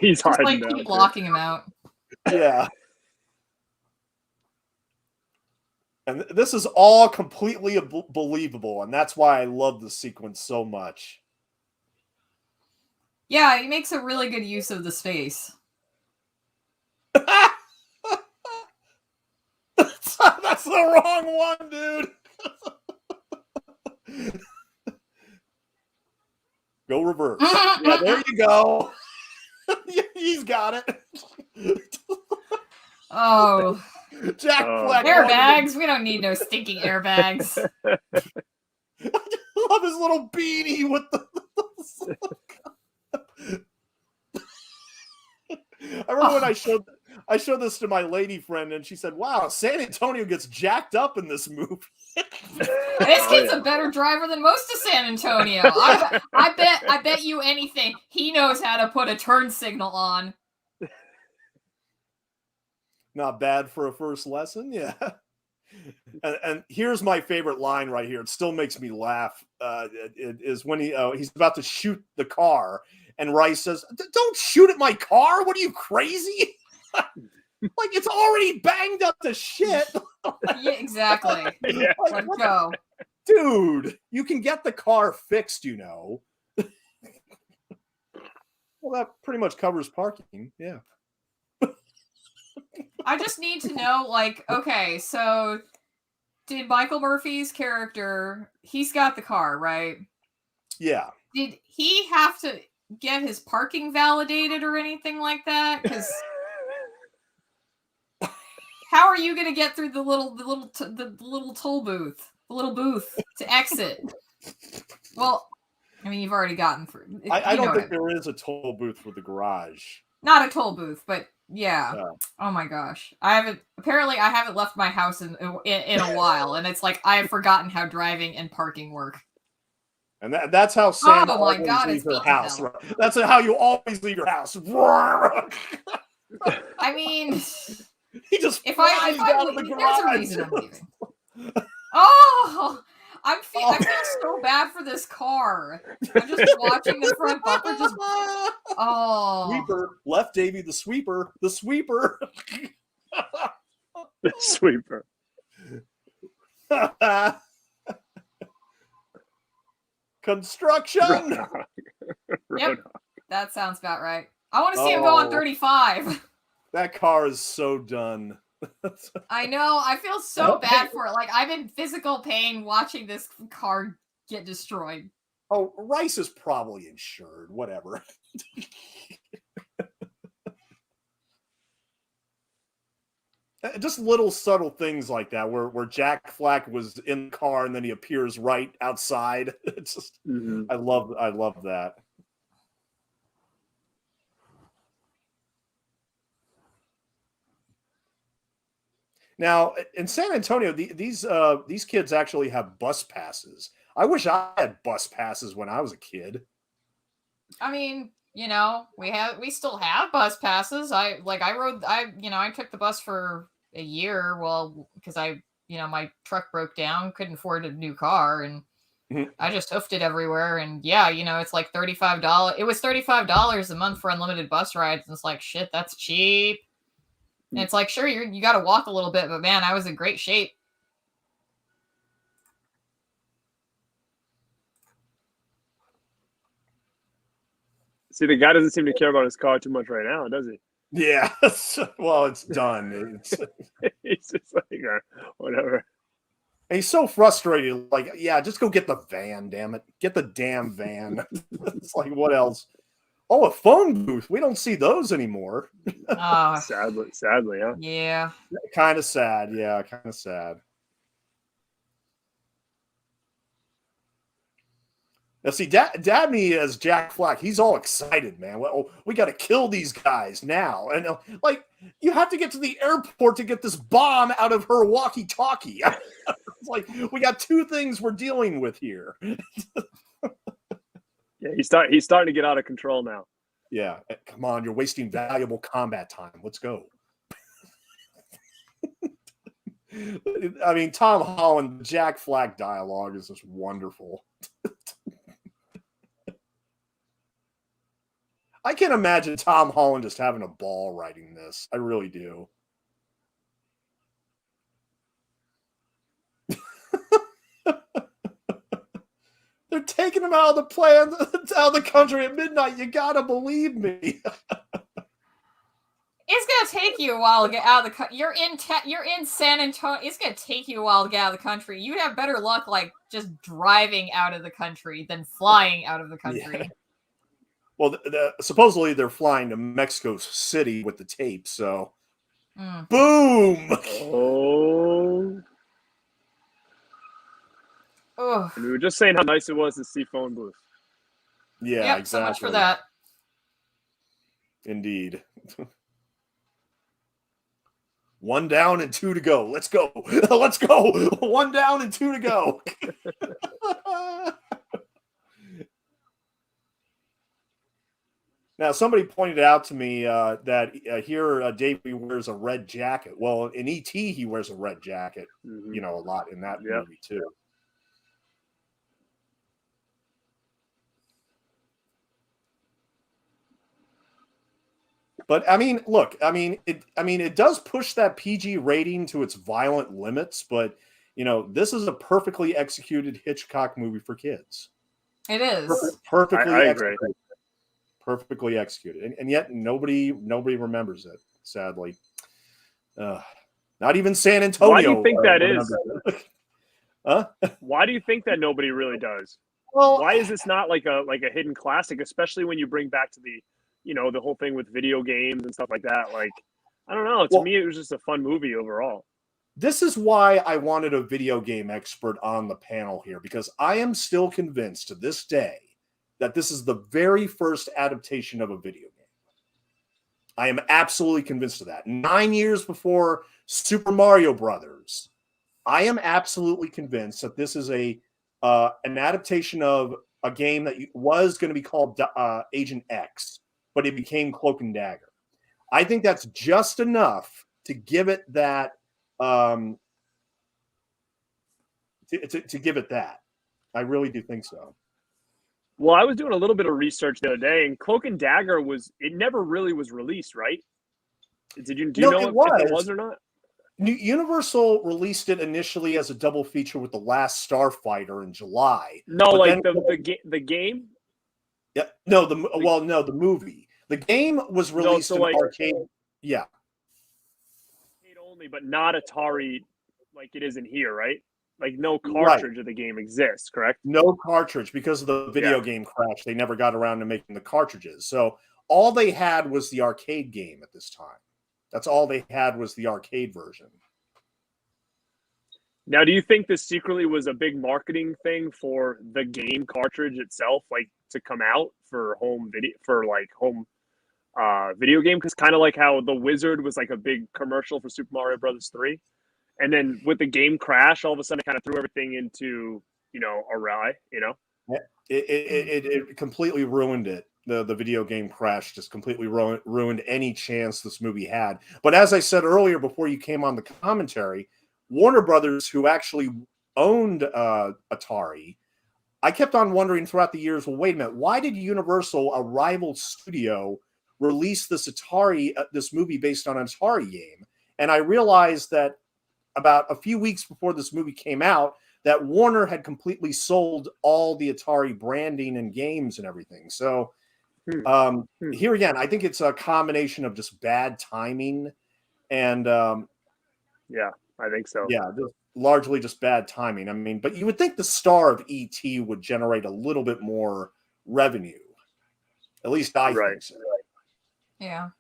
He's Just hiding like now. keep locking him out. Yeah. And this is all completely believable, and that's why I love the sequence so much. Yeah, he makes a really good use of the space. That's the wrong one, dude. Go reverse. Yeah, there you go. He's got it. Oh. Jack Black. Airbags? We don't need no stinking airbags. I love his little beanie with the. I remember when I showed this to my lady friend, and she said, "Wow, San Antonio gets jacked up in this movie." This kid's a better driver than most of San Antonio. I bet you anything he knows how to put a turn signal on. Not bad for a first lesson, yeah. And here's my favorite line right here. It still makes me laugh. It is when he's about to shoot the car, and Rice says, "Don't shoot at my car! What are you, crazy? Like, it's already banged up to shit." Yeah, exactly. Yeah. Let's go. Dude, you can get the car fixed, you know. Well, that pretty much covers parking, yeah. I just need to know, like, okay, so did Michael Murphy's character, he's got the car, right? Yeah. Did he have to get his parking validated or anything like that? Because how are you going to get through the little toll booth, the little booth to exit? Well, I mean, you've already gotten through. I don't think there is a toll booth for the garage. Not a toll booth, but yeah. Oh my gosh, I haven't left my house in a while, and it's like I have forgotten how driving and parking work. And that's how Sam always leaves her house. Right? That's how you always leave your house. I mean, he just if I out of the there's garage. a reason I'm leaving. Oh, I feel so bad for this car. I'm just watching the front bumper just. Oh, Sweeper left Davey the sweeper. The sweeper. The sweeper. Construction. Yep, that sounds about right. I want to see him go on 35. That car is so done. I know. I feel so bad for it. Like, I'm in physical pain watching this car get destroyed. Oh, Rice is probably insured. Whatever. Just little subtle things like that, where Jack Flack was in the car and then he appears right outside. It's just, I love that. Now, in San Antonio, these kids actually have bus passes. I wish I had bus passes when I was a kid. I mean, you know, we still have bus passes. I took the bus for a year, well, because my truck broke down, couldn't afford a new car, and I just hoofed it everywhere. And yeah, it's like $35. It was $35 a month for unlimited bus rides, and it's like, shit, that's cheap. And it's like, sure, you got to walk a little bit, but man, I was in great shape. See, the guy doesn't seem to care about his car too much right now, does he? Yeah. Well, it's done. He's just like, whatever. And he's so frustrated. Like, yeah, just go get the van, damn it. Get the damn van. It's like, what else? Oh, a phone booth. We don't see those anymore. Sadly, huh? Yeah. Kind of sad. Yeah, kind of sad. Now, see, Dabney as Jack Flack, he's all excited, man. Well, we got to kill these guys now. And like, you have to get to the airport to get this bomb out of her walkie-talkie. It's like, we got two things we're dealing with here. Yeah, he's starting to get out of control now. Yeah, come on, you're wasting valuable combat time. Let's go. I mean, Tom Holland, Jack Flack dialogue is just wonderful. I can imagine Tom Holland just having a ball writing this. I really do. They're taking him out of the plan, out of the country at midnight. You gotta believe me. It's gonna take you a while to get out of the country. You're in San Antonio. It's gonna take you a while to get out of the country. You'd have better luck, like just driving out of the country than flying out of the country. Yeah. Well, supposedly they're flying to Mexico City with the tape. So, boom! Oh. Oh. And we were just saying how nice it was to see phone booth. Yeah, yep, exactly. So much for that. Indeed. 1 down and 2 to go. Let's go. Let's go. 1 down and 2 to go. Now, somebody pointed out to me that here Davey wears a red jacket. Well, in E.T., he wears a red jacket, a lot in that movie, too. But I mean, look, it does push that PG rating to its violent limits, but this is a perfectly executed Hitchcock movie for kids. It is. Perfectly I executed. agree. Perfectly executed. And yet nobody remembers it, sadly. Not even San Antonio. Why do you think that is? Huh? Why do you think that nobody really does? Well, why is this not like a hidden classic, especially when you bring back to the the whole thing with video games and stuff like that? Like, I don't know. To me, it was just a fun movie overall. This is why I wanted a video game expert on the panel here, because I am still convinced to this day that this is the very first adaptation of a video game. I am absolutely convinced of that. 9 years before Super Mario Brothers, I am absolutely convinced that this is an adaptation of a game that was going to be called Agent X, but it became Cloak and Dagger. I think that's just enough to give it that. To give it that. I really do think so. Well, I was doing a little bit of research the other day, and Cloak and Dagger never really was released, right? Do you know if it was or not? Universal released it initially as a double feature with The Last Starfighter in July. No, like the game? Yeah, no, the movie. The game was released in arcade. Yeah. Arcade only, but not Atari like it is in here, right? Like no cartridge of the game exists, correct? No cartridge because of the video game crash. They never got around to making the cartridges. So all they had was the arcade game at this time. That's all they had was the arcade version. Now, do you think this secretly was a big marketing thing for the game cartridge itself, like to come out for home video game? Because kind of like how The Wizard was like a big commercial for Super Mario Brothers 3. And then with the game crash, all of a sudden it kind of threw everything into, awry, Yeah. It completely ruined it. The video game crash just completely ruined any chance this movie had. But as I said earlier, before you came on the commentary, Warner Brothers, who actually owned Atari, I kept on wondering throughout the years, well, wait a minute, why did Universal, a rival studio, release this movie based on an Atari game? And I realized that about a few weeks before this movie came out, that Warner had completely sold all the Atari branding and games and everything. So here again, I think it's a combination of just bad timing and yeah, I think so. Yeah, largely just bad timing. I mean, but you would think the star of E.T. would generate a little bit more revenue. At least I think so. Yeah.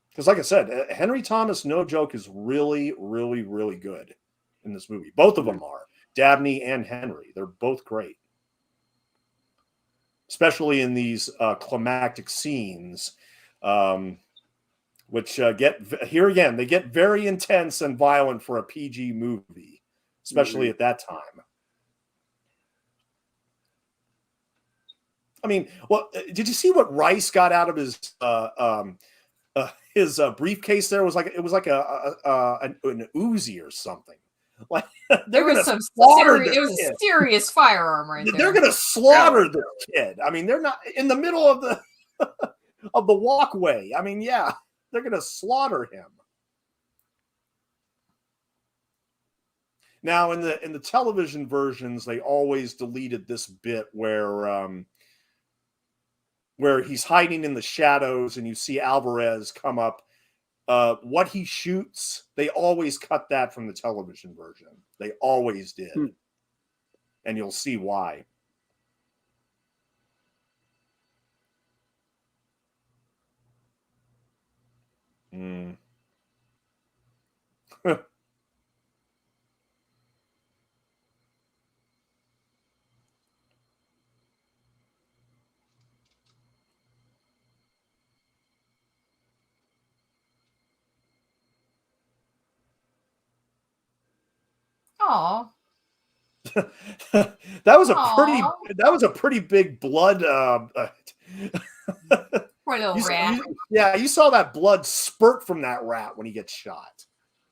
Because like I said, Henry Thomas, no joke, is really, really, really good in this movie. Both of them are. Dabney and Henry. They're both great. especially in these climactic scenes, which here again, they get very intense and violent for a PG movie, especially at that time. I mean, well, did you see what Rice got out of his briefcase? There was it was like an Uzi or something. Like they're going to slaughter this. It was a serious firearm right there. They're going to slaughter the kid. I mean, they're not in the middle of the of the walkway. I mean, yeah, they're going to slaughter him. Now, in the television versions, they always deleted this bit where he's hiding in the shadows and you see Alvarez come up. What he shoots, they always cut that from the television version. They always did. And you'll see why. Aw. That was a pretty big blood Poor little rat. You saw that blood spurt from that rat when he gets shot.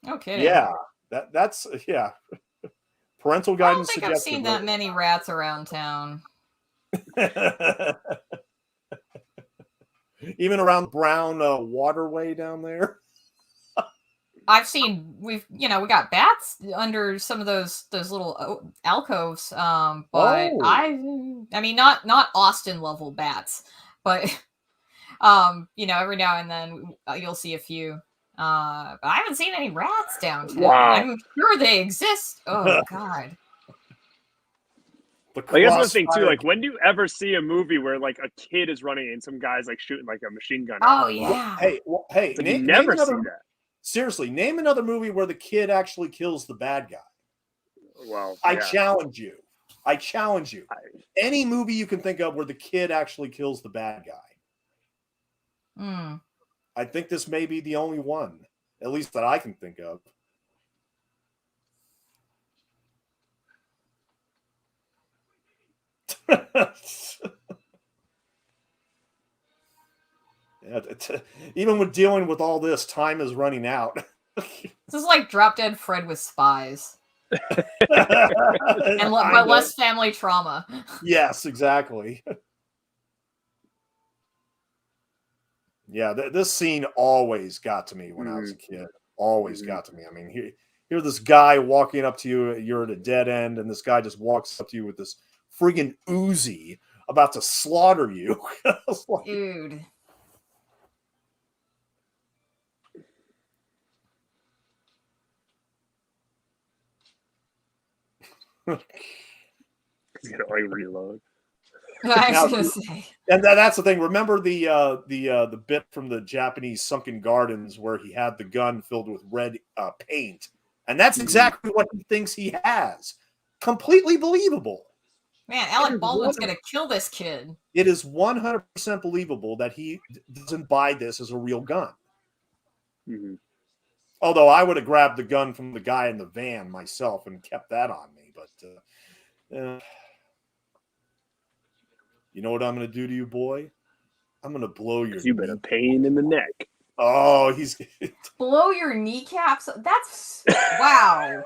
Okay. Yeah. That's parental guidance. I don't think I've seen that many rats around town. Even around Brown waterway down there. I've seen we got bats under some of those little alcoves, but I mean not Austin level bats, but every now and then you'll see a few. But I haven't seen any rats downtown. Wow. I'm sure they exist. Oh God. I guess one thing too, like when do you ever see a movie where like a kid is running and some guy's like shooting like a machine gun? Oh yeah. Hey, you never see that. Seriously, name another movie where the kid actually kills the bad guy. Well, I challenge you. Any movie you can think of where the kid actually kills the bad guy. I think this may be the only one, at least that I can think of. Even with dealing with all this, time is running out. This is like Drop Dead Fred with spies. But less family trauma. Yes, exactly. Yeah, this scene always got to me when I was a kid. Always got to me. I mean, here this guy walking up to you, you're at a dead end, and this guy just walks up to you with this friggin' Uzi about to slaughter you. Like, dude. He's gonna like reload. I was gonna say. And that's the thing. Remember the bit from the Japanese sunken gardens where he had the gun filled with red paint, and that's exactly what he thinks he has. Completely believable. Man, Alec Baldwin's gonna kill this kid. It is 100% believable that he doesn't buy this as a real gun. Although I would have grabbed the gun from the guy in the van myself and kept that on me, but you know what I'm going to do to you, boy? I'm going to blow your. You've been a pain in the neck. Oh, he's blow your kneecaps. That's wow.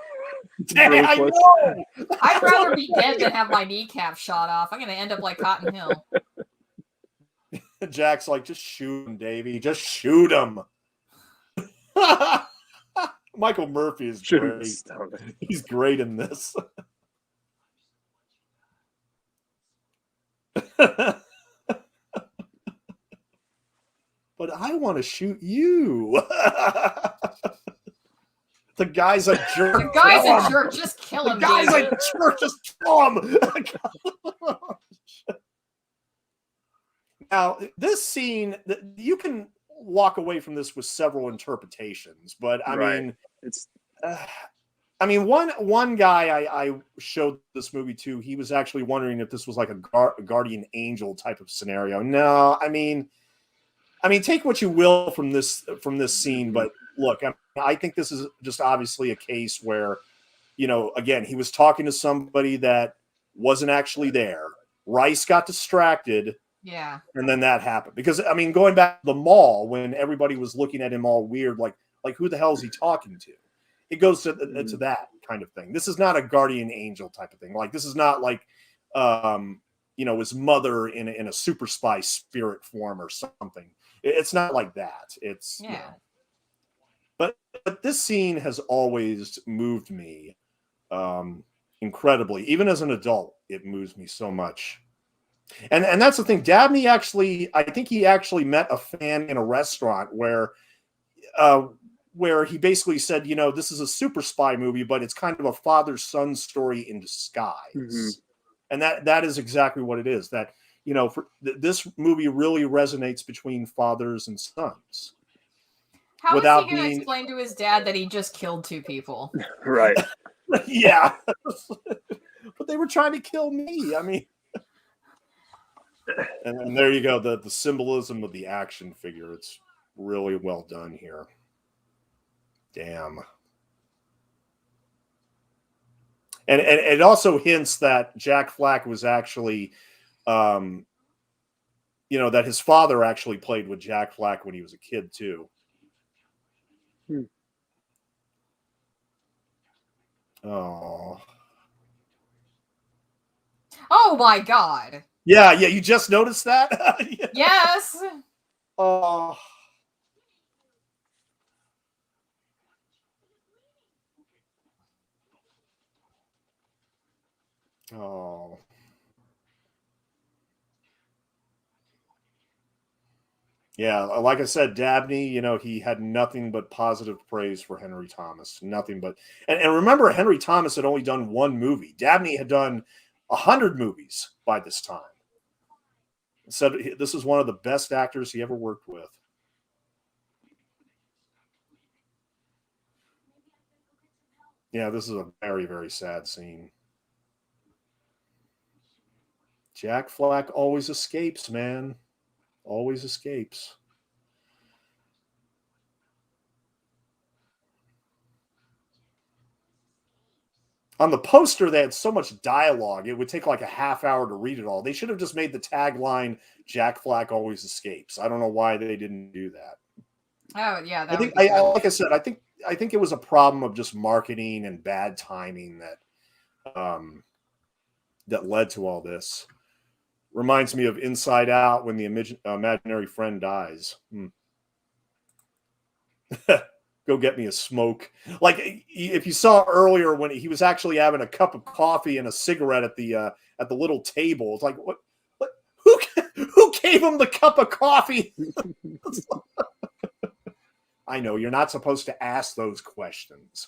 Dang, I know. I'd rather be dead than have my kneecap shot off. I'm going to end up like Cotton Hill. Jack's like, just shoot him, Davey. Just shoot him. Michael Murphy is great. He's great in this. But I want to shoot you. The guy's a jerk. The guy's a jerk. Just kill him. The guy's a jerk. Just kill him. Now, this scene, you can walk away from this with several interpretations, but I mean, I mean, one guy I showed this movie to, he was actually wondering if this was like a guardian angel type of scenario. No, I mean, take what you will from this scene, but look, I think this is just obviously a case where, again, he was talking to somebody that wasn't actually there. Rice got distracted. Yeah. And then that happened. Because, I mean, going back to the mall, when everybody was looking at him all weird, like who the hell is he talking to? It goes to that kind of thing. This is not a guardian angel type of thing. Like, this is not like, his mother in a super spy spirit form or something. It's not like that. It's, But this scene has always moved me incredibly. Even as an adult, it moves me so much. And that's the thing. Dabney I think he actually met a fan in a restaurant where he basically said, this is a super spy movie, but it's kind of a father-son story in disguise. Mm-hmm. And that is exactly what it is. That, this movie really resonates between fathers and sons. How is he going to explain to his dad that he just killed 2 people? Right. Yeah. But they were trying to kill me. I mean, and there you go. The symbolism of the action figure. It's really well done here. Damn. And it also hints that Jack Black was actually, that his father actually played with Jack Black when he was a kid too. Oh. Oh my God. Yeah, you just noticed that? Yeah. Yes. Oh. Oh. Yeah, like I said, Dabney, he had nothing but positive praise for Henry Thomas. Nothing but, and remember, Henry Thomas had only done 1 movie. Dabney had done 100 movies by this time. Said this is one of the best actors he ever worked with. Yeah, this is a very, very sad scene. Jack Black always escapes, man. Always escapes. On the poster, they had so much dialogue, it would take like a half hour to read it all. They should have just made the tagline, Jack Black always escapes. I don't know why they didn't do that. Oh, yeah. I think, like I said, I think it was a problem of just marketing and bad timing that led to all this. Reminds me of Inside Out when the imaginary friend dies. Go get me a smoke. Like, if you saw earlier when he was actually having a cup of coffee and a cigarette at the little table, it's like, what who gave him the cup of coffee? I know you're not supposed to ask those questions.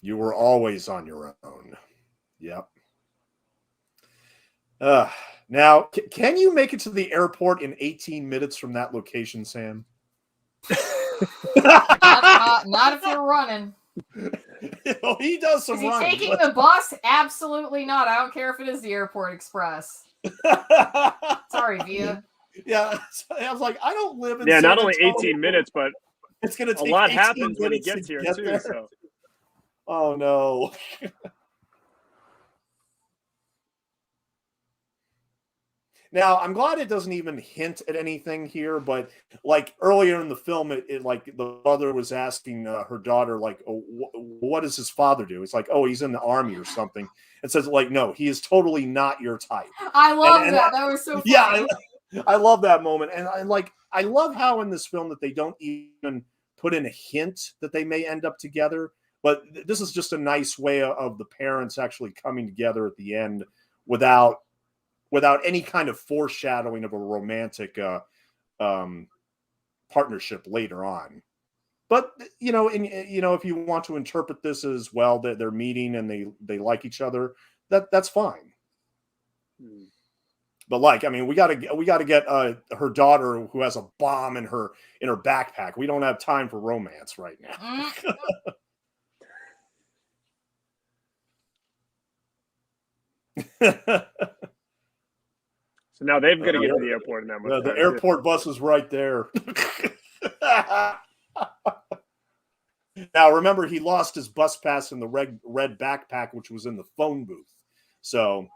You were always on your own. Yep. Now, can you make it to the airport in 18 minutes from that location, Sam? not if you're running. He does some running. Is he taking the bus? Absolutely not. I don't care if it is the Airport Express. Sorry, Via. Yeah, I was like, I don't live in. Yeah, San not only Antonio. 18 minutes, but it's going to take a lot 18 happens when he minutes gets here too. There. So. Oh no. Now, I'm glad it doesn't even hint at anything here, but like earlier in the film, it like the mother was asking her daughter, like, oh, what does his father do? It's like, oh, he's in the army or something. It says, like, no, he is totally not your type. I love that. That was so funny. Yeah, I love that moment. And I love how in this film that they don't even put in a hint that they may end up together. But this is just a nice way of the parents actually coming together at the end without any kind of foreshadowing of a romantic partnership later on. But if you want to interpret this as well that they're meeting and they like each other, that's fine. But like, I mean, we gotta get her daughter who has a bomb in her backpack. We don't have time for romance right now. So now they've got to get to the airport. And the airport bus is right there. Now, remember, he lost his bus pass in the red backpack, which was in the phone booth. So,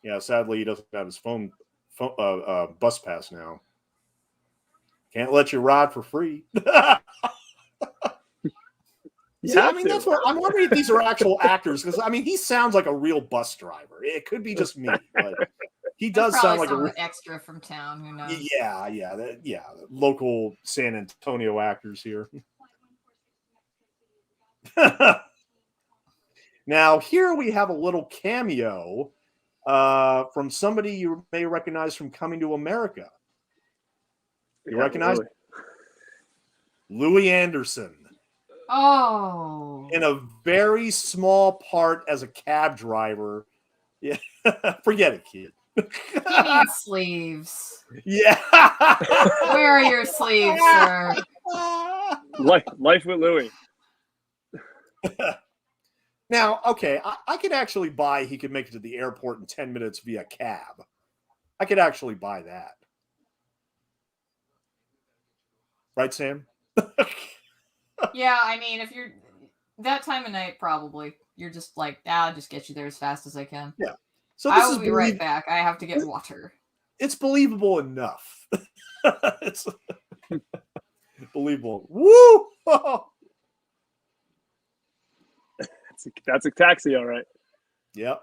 yeah, sadly, he doesn't have his bus pass now. Can't let you ride for free. See, I mean, that's what I'm wondering if these are actual actors, because I mean, he sounds like a real bus driver. It could be just me, but he does sound like an extra from town. Who knows? Yeah, local San Antonio actors here. Now, here we have a little cameo from somebody you may recognize from Coming to America. You recognize Louis Anderson. Oh. In a very small part as a cab driver. Yeah. Forget it, kid. He needs sleeves. Yeah. Where are your sleeves, sir? Life with Louis. Now, okay, I could actually buy he could make it to the airport in 10 minutes via cab. I could actually buy that. Right, Sam? Yeah, I mean, if you're that time of night, probably. You're just like, I'll just get you there as fast as I can. Yeah. So I will be right back. I have to get water. It's believable enough. It's believable. Woo! That's a taxi, all right. Yep.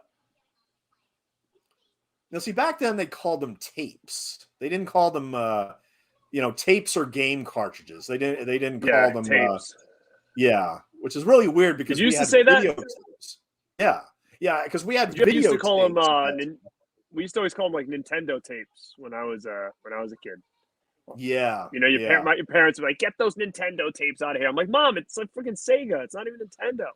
Now, see, back then they called them tapes. They didn't call them, tapes or game cartridges. They didn't call them tapes. Which is really weird because you used to say that. Tapes. Yeah, because we had video. We used to call them. We used to always call them like Nintendo tapes when I was a kid. Yeah. Your parents were like, "Get those Nintendo tapes out of here." I'm like, "Mom, it's like freaking Sega. It's not even Nintendo."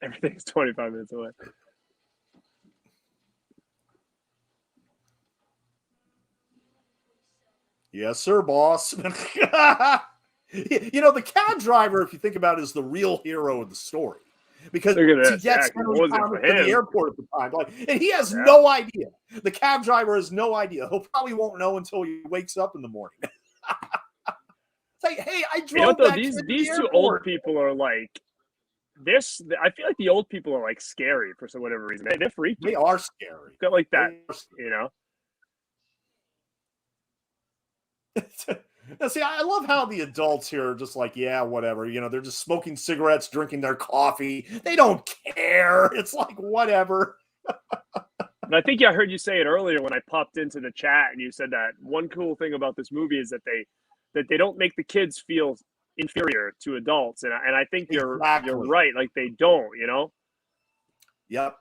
Everything's 25 minutes away. Yes, sir, boss. The cab driver, if you think about it, is the real hero of the story. Because he gets to the airport at the time. And he has no idea. The cab driver has no idea. He'll probably won't know until he wakes up in the morning. It's like, hey, I drove these two old people are like this. I feel like the old people are like scary for whatever reason. They're freaky. They are scary. Got like that, Now, see, I love how the adults here are just like, yeah, whatever. They're just smoking cigarettes, drinking their coffee. They don't care. It's like, whatever. And I think I heard you say it earlier when I popped into the chat, and you said that one cool thing about this movie is that they don't make the kids feel inferior to adults, and I think you're right. Like they don't, Yep.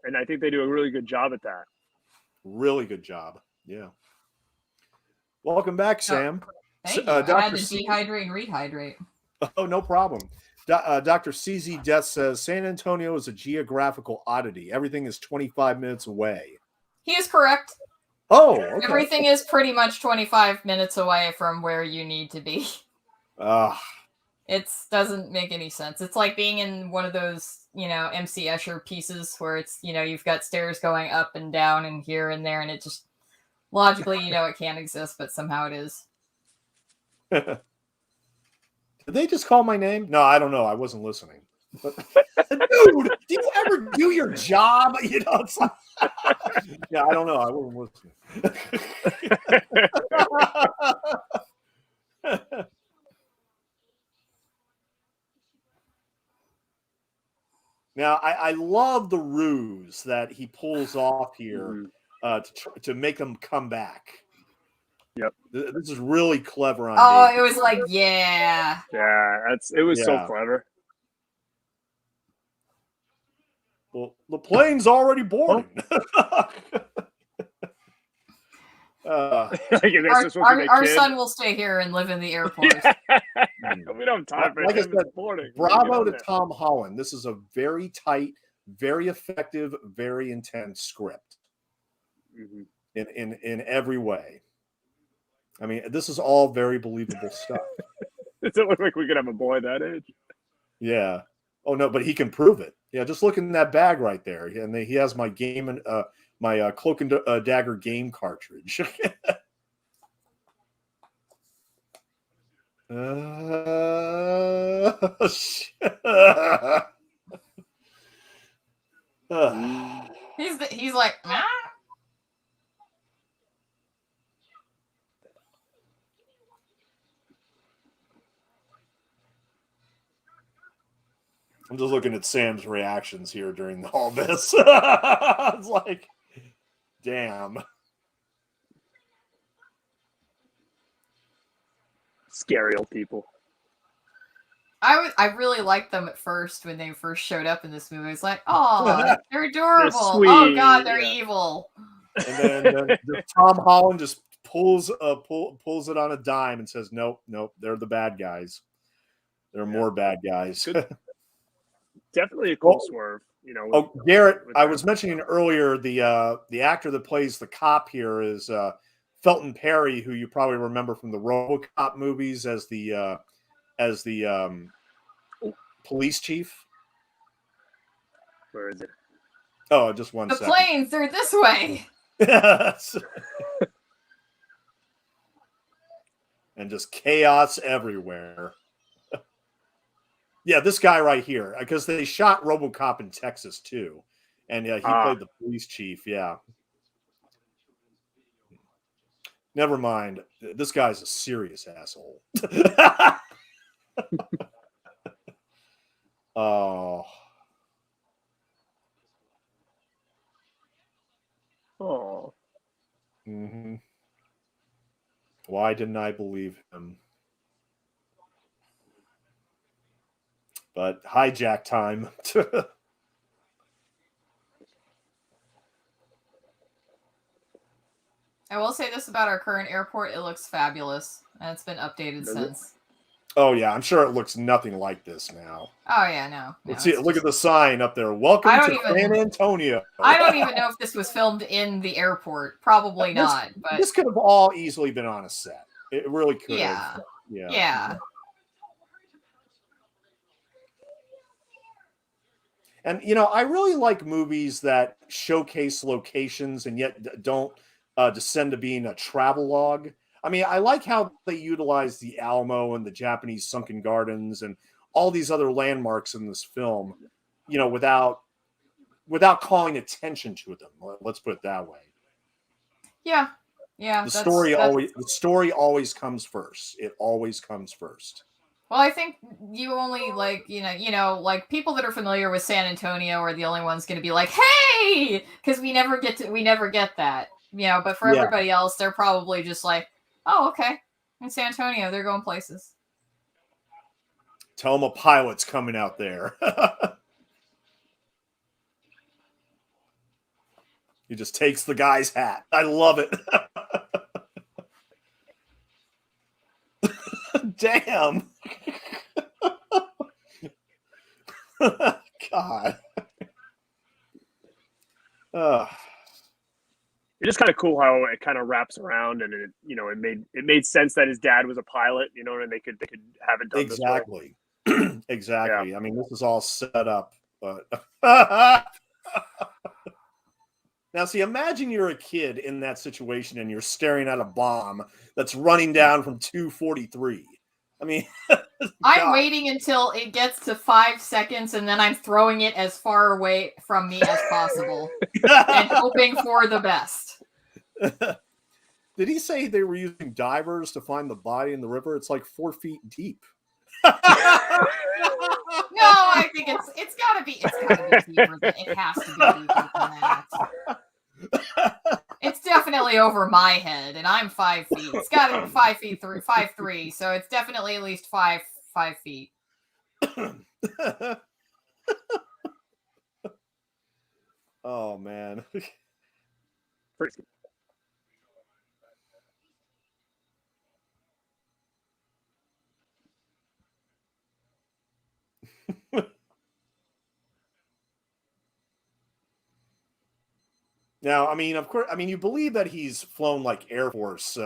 And I think they do a really good job at that. Really good job. Yeah. Welcome back, Sam. Thank you. I had to dehydrate and rehydrate. Oh, no problem. Dr. CZ Death says San Antonio is a geographical oddity. Everything is 25 minutes away. He is correct. Oh, okay. Everything is pretty much 25 minutes away from where you need to be. It doesn't make any sense. It's like being in one of those, MC Escher pieces where it's, you've got stairs going up and down and here and there, and it just logically, it can't exist, but somehow it is. Did they just call my name? No, I don't know. I wasn't listening. But, dude, do you ever do your job? It's like, yeah, I don't know. I wasn't listening. Now, I love the ruse that he pulls off here to make them come back. Yep, this is really clever. It was like, yeah, it was so clever. Well, the plane's already boarding. Our son will stay here and live in the airport. We don't have time for Like I him. said, It's morning. bravo to Tom Holland. This is a very tight, very effective, very intense script in every way. I mean, this is all very believable stuff. Does it look like we could have a boy that age? Yeah. Oh no, but he can prove it. Yeah, just look in that bag right there, and he has my game and my Cloak and Dagger game cartridge. He's like, ah. I'm just looking at Sam's reactions here during all this. It's like, damn. Scary old people. I really liked them at first when they first showed up in this movie. It's like, oh, they're adorable. They're oh God, they're yeah. evil. And then Tom Holland just pulls it on a dime and says, nope, they're the bad guys. There are more bad guys. Definitely a cool swerve, you know. Garrett, I was mentioning earlier the actor that plays the cop here is Felton Perry, who you probably remember from the RoboCop movies as the police chief. Where is it? Oh, just one second. The planes, they're this way. And just chaos everywhere. Yeah, this guy right here, because they shot RoboCop in Texas too, and he played the police chief. Yeah. Never mind. This guy's a serious asshole. Oh. Oh. Mm-hmm. Why didn't I believe him? But hijack time. I will say this about our current airport: it looks fabulous, and it's been updated since. Oh yeah, I'm sure it looks nothing like this now. Oh yeah, no. Let's see. Look at the sign up there. Welcome to San Antonio. I don't even know if this was filmed in the airport. Probably not. But this could have all easily been on a set. It really could have. Yeah. And you know, I really like movies that showcase locations and yet don't descend to being a travelogue. I mean, I like how they utilize the Alamo and the Japanese sunken gardens and all these other landmarks in this film, you know, without calling attention to them. Let's put it that way. Yeah. The story always comes first. It always comes first. Well, I think you only like people that are familiar with San Antonio are the only ones going to be like, "Hey," because we never get that, you know. But for everybody else, they're probably just like, "Oh, okay, in San Antonio, they're going places." Tell them a pilot's coming out there. He just takes the guy's hat. I love it. Damn. God. It's just kind of cool how it kind of wraps around, and it made sense that his dad was a pilot, you know, and they could have it done exactly. This way. Exactly. Yeah. I mean, this is all set up, but now, see, imagine you're a kid in that situation and you're staring at a bomb that's running down from 243. I mean, I'm waiting until it gets to 5 seconds and then I'm throwing it as far away from me as possible and hoping for the best. Did he say they were using divers to find the body in the river? It's like 4 feet deep. No, I think it's gotta be deeper. It has to be deeper than that. It's definitely over my head, and I'm 5 feet. It's got to be 5'3", so it's definitely at least 5 feet. Oh man. Now, I mean, of course, I mean, you believe that he's flown like Air Force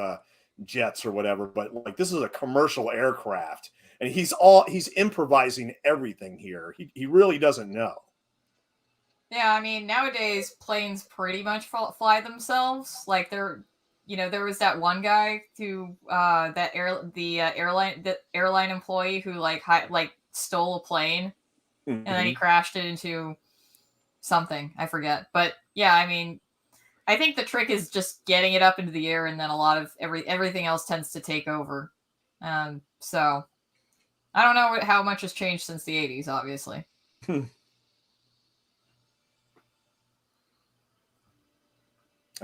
jets or whatever, but like this is a commercial aircraft, and he's improvising everything here. He really doesn't know. Yeah, I mean, nowadays planes pretty much fly themselves. Like there was that one guy who airline employee who like stole a plane and then he crashed it into something, I forget. But yeah, I mean, I think the trick is just getting it up into the air, and then a lot of everything else tends to take over. So I don't know how much has changed since the 80s, obviously. I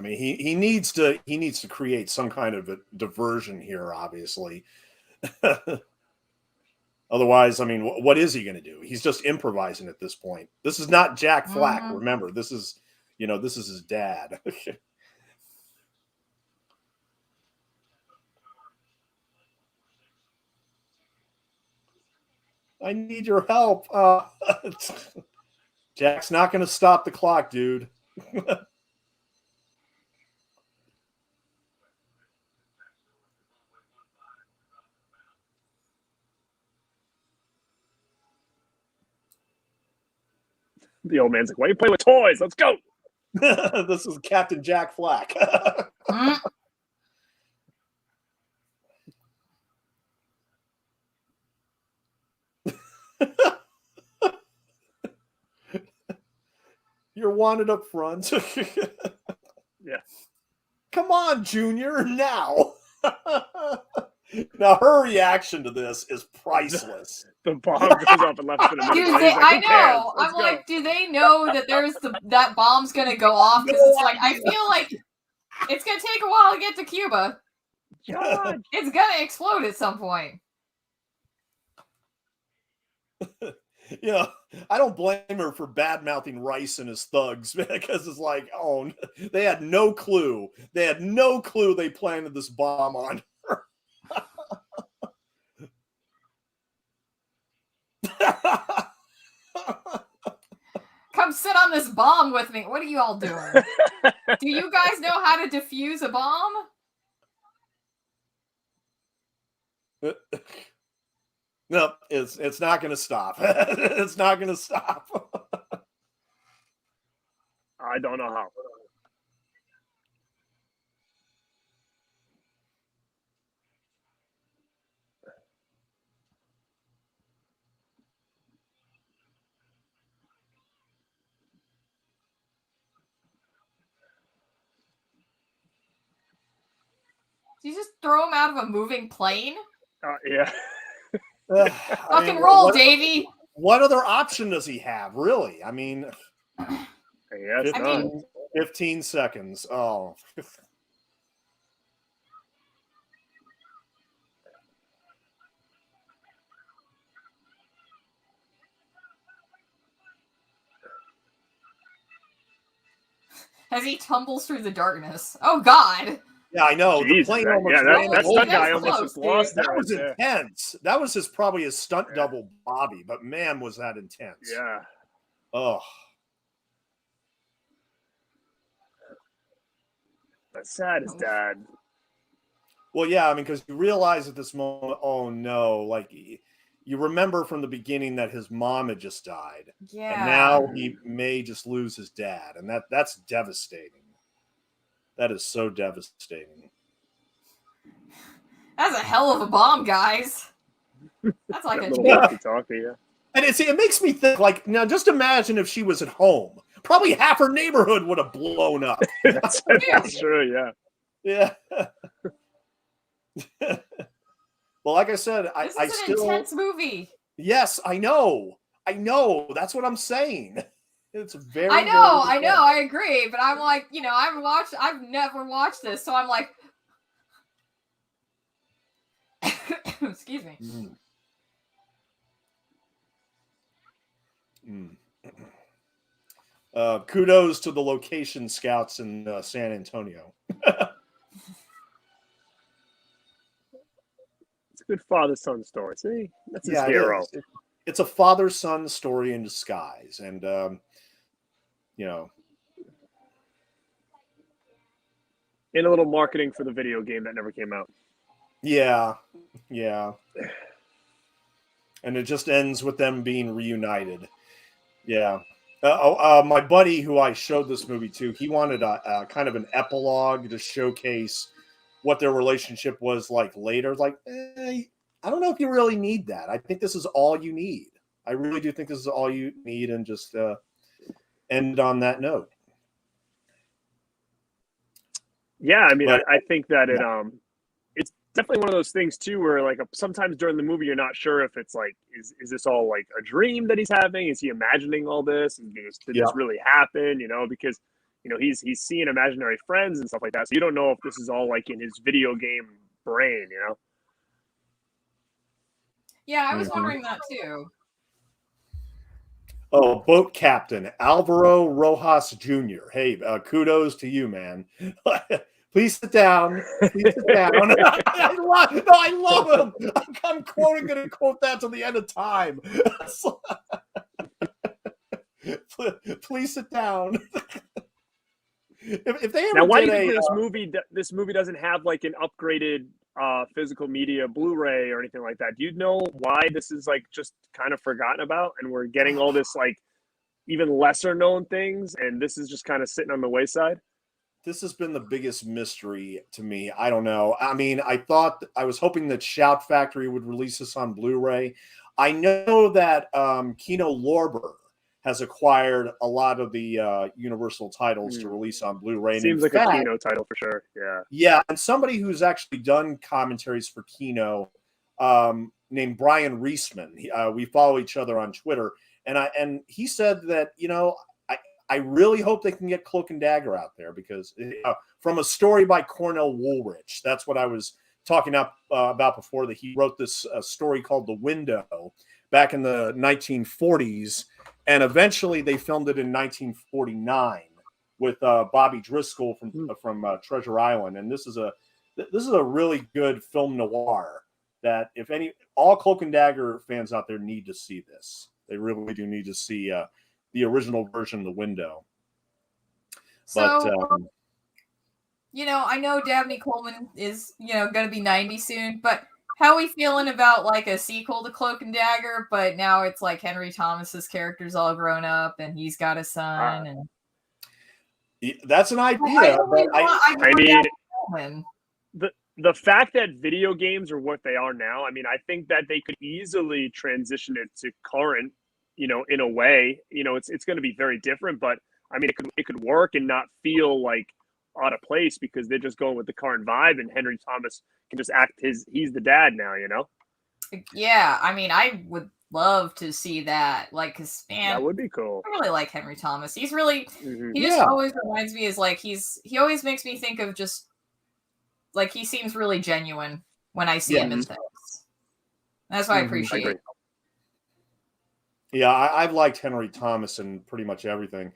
mean, he needs to create some kind of a diversion here, obviously. Otherwise, I mean, what is he going to do? He's just improvising at this point. This is not Jack Flack. Mm-hmm. Remember, this is his dad. I need your help. Jack's not going to stop the clock, dude. The old man's like, why are you playing with toys? Let's go. This is Captain Jack Flack. You're wanted up front. Yeah. Come on, Junior, now. Now her reaction to this is priceless. The bomb goes off and left in a minute. Dude, I know. I'm like, do they know that that bomb's gonna go off? Because it's like, I feel like it's gonna take a while to get to Cuba. God. It's gonna explode at some point. I don't blame her for bad-mouthing Rice and his thugs, because it's like, oh, they had no clue. They had no clue they planted this bomb on her. Come sit on this bomb with me. What are you all doing? Do you guys know how to defuse a bomb? No, it's not going to stop. It's not going to stop. I don't know how. Did you just throw him out of a moving plane? Yeah. Fucking roll, Davey. What other option does he have, really? I mean, 15 seconds. Oh. As he tumbles through the darkness. Oh, God. Yeah, I know. Jeez, the plane that stunt guy almost just lost there. That was intense. That was probably his stunt double, Bobby. But man, was that intense. Yeah. Oh. That's sad as dad. Well, yeah, I mean, because you realize at this moment, oh no, like you remember from the beginning that his mom had just died. Yeah. And now he may just lose his dad. And that's devastating. That is so devastating. That's a hell of a bomb, guys. That's like a walkie-talkie, yeah. And it makes me think, like, now just imagine if she was at home. Probably half her neighborhood would have blown up. That's true, yeah. Yeah. Well, like I said, this is an intense movie. Yes, I know. That's what I'm saying. It's very. I know. I agree, but I'm like, I've never watched this, so I'm like, excuse me. Kudos to the location scouts in San Antonio. It's a good father-son story. See, that's his hero. it's a father-son story in disguise, and you know, In a little marketing for the video game that never came out. yeah, yeah, and it just ends with them being reunited. Yeah. My buddy who I showed this movie to, he wanted a kind of an epilogue to showcase what their relationship was like later. Like, I don't know if you really need that. I think this is all you need. I really do think this is all you need, and just end on that note. Yeah, I mean, But, I think that it's definitely one of those things too, where like sometimes during the movie you're not sure if it's like, is this all like a dream that he's having? Is he imagining all this? Did this really happen? Because he's seeing imaginary friends and stuff like that, so you don't know if this is all like in his video game brain. Yeah, I was wondering that too. Oh, boat captain Alvaro Rojas Jr. Hey, kudos to you, man. Please sit down. Please sit down. I love him. I'm going to quote that to the end of time. Please sit down. If they ever now, why did do you think this movie doesn't have like an upgraded physical media Blu-ray or anything like that? Do you know why this is like just kind of forgotten about, and we're getting all this like even lesser known things, and this is just kind of sitting on the wayside? This has been the biggest mystery to me. I don't know. I mean, I was hoping that Shout Factory would release this on Blu-ray. I know that Kino Lorber has acquired a lot of the Universal titles to release on Blu-ray. Seems like a Kino title for sure. Yeah. Yeah, and somebody who's actually done commentaries for Kino, named Brian Reisman. We follow each other on Twitter, and he said that I really hope they can get Cloak and Dagger out there, because from a story by Cornell Woolrich, that's what I was talking about before, that he wrote this story called The Window back in the 1940s, and eventually they filmed it in 1949 with Bobby Driscoll from Treasure Island, and this is a really good film noir that all Cloak and Dagger fans out there need to see this. They really do need to see the original version of The Window. So, but, I know Dabney Coleman is, going to be 90 soon, but how are we feeling about like a sequel to Cloak and Dagger, but now it's like Henry Thomas's character's all grown up and he's got a son, and that's an idea. The fact that video games are what they are now, I mean, I think that they could easily transition it to current, in a way. It's going to be very different, but I mean, it could work and not feel like out of place, because they're just going with the current vibe, and Henry Thomas can just act he's the dad now, Yeah, I mean, I would love to see that. Like, cause man, that would be cool. I really like Henry Thomas. He's really, he just always reminds me, is like, he always makes me think of just like, he seems really genuine when I see him in things. That's why I appreciate it. Yeah, I've liked Henry Thomas in pretty much everything.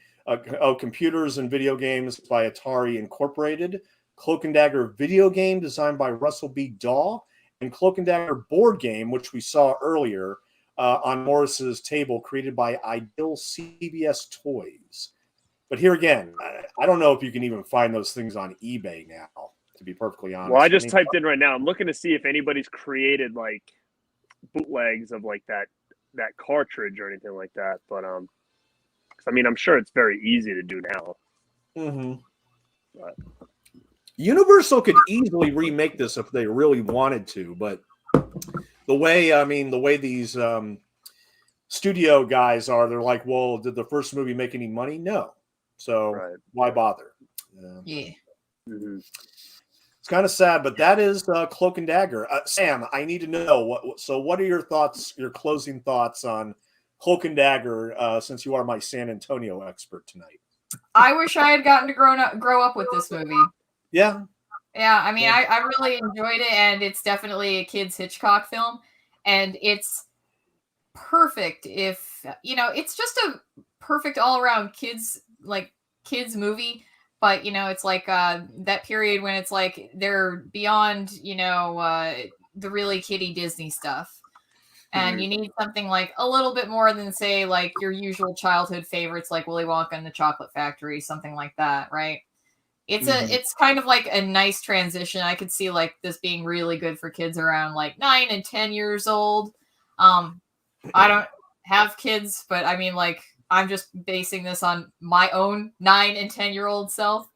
Computers and Video Games by Atari Incorporated, Cloak and Dagger video game designed by Russell B. Daw, and Cloak and Dagger board game, which we saw earlier on Morris's table, created by Ideal CBS Toys. But here again, I don't know if you can even find those things on eBay now, to be perfectly honest. Well, I just typed in right now. I'm looking to see if anybody's created like bootlegs of like that cartridge or anything like that. But I mean, I'm sure it's very easy to do now. Mm-hmm. But Universal could easily remake this if they really wanted to, but the way these studio guys are, they're like, well, did the first movie make any money? No. So why bother? Yeah. Mm-hmm. It's kind of sad, but that is Cloak and Dagger. Sam, I need to know what are your thoughts, your closing thoughts on Cloak and Dagger, since you are my San Antonio expert tonight? I wish I had gotten to grow up with this movie. Yeah. Yeah, I mean, I really enjoyed it, and it's definitely a kid's Hitchcock film, and it's perfect if, it's just a perfect all-around kids movie, but, it's like that period when it's like they're beyond, the really kiddie Disney stuff. And you need something like a little bit more than, say, like your usual childhood favorites like Willy Wonka and the Chocolate Factory, something like that, right? It's kind of like a nice transition. I could see like this being really good for kids around like 9 and 10 years old. I don't have kids, but I mean, like, I'm just basing this on my own 9 and 10-year-old self.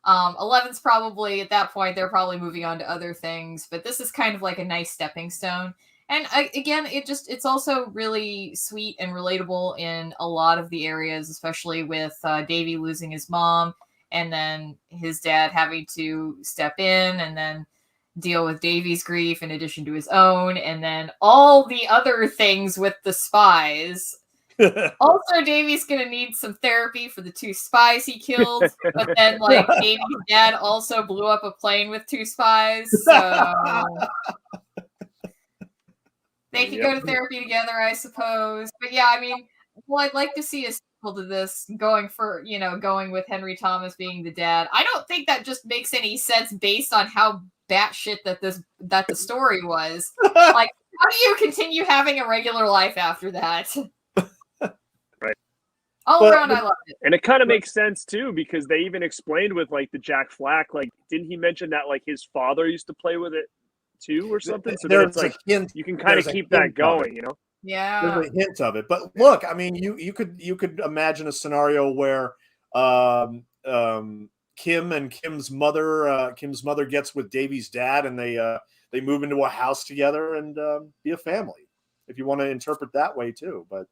11's probably at that point, they're probably moving on to other things, but this is kind of like a nice stepping stone. And again, it's also really sweet and relatable in a lot of the areas, especially with Davy losing his mom and then his dad having to step in and then deal with Davy's grief in addition to his own, and then all the other things with the spies. Also, Davy's gonna need some therapy for the 2 spies he killed, but then like Davy's dad also blew up a plane with 2 spies, so they could go to therapy together, I suppose. But yeah, I mean, well, I'd like to see a sequel to this going with Henry Thomas being the dad. I don't think that just makes any sense based on how batshit that the story was. Like, how do you continue having a regular life after that? Right. All around, I loved it. And it kind of makes sense too, because they even explained with like the Jack Flack, like, didn't he mention that like his father used to play with it too or something? So then it's like you can kind of keep that going, you know? Yeah. There's a hint of it. But look, I mean, you could imagine a scenario where Kim and Kim's mother gets with Davy's dad, and they move into a house together and be a family, if you want to interpret that way too. But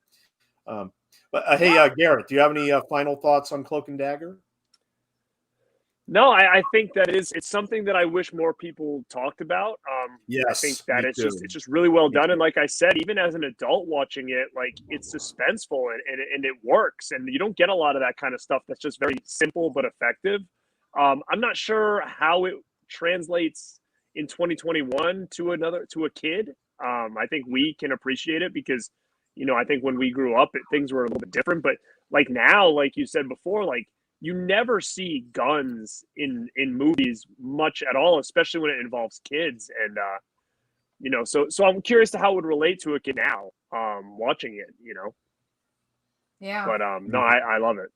hey, Garrett, do you have any final thoughts on Cloak and Dagger? No, I think that it's something that I wish more people talked about. Yes, I think that it's just really well done. And like I said, even as an adult watching it, like, it's suspenseful and it works. And you don't get a lot of that kind of stuff that's just very simple but effective. I'm not sure how it translates in 2021 to a kid. I think we can appreciate it because, I think when we grew up, things were a little bit different. But like now, like you said before, like, you never see guns in movies much at all, especially when it involves kids. And so I'm curious to how it would relate to a kid now, watching it. Yeah. But no, I love it.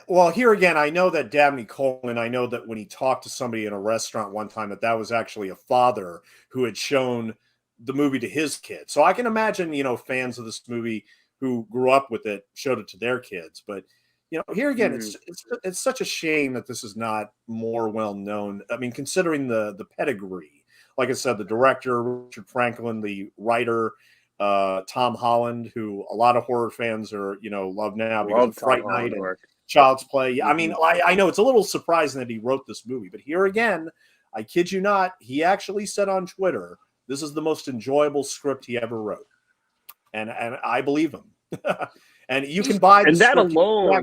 Well, here again, I know that Dabney Coleman, I know that when he talked to somebody in a restaurant one time, that was actually a father who had shown the movie to his kids. So I can imagine, fans of this movie who grew up with it showed it to their kids. But here again, it's such a shame that this is not more well known. I mean, considering the pedigree, like I said, the director Richard Franklin, the writer Tom Holland, who a lot of horror fans are love now because of Fright Night and Child's Play. I mean, I know it's a little surprising that he wrote this movie, but here again, I kid you not, he actually said on Twitter, this is the most enjoyable script he ever wrote, and I believe him. And you can buy the and that script alone.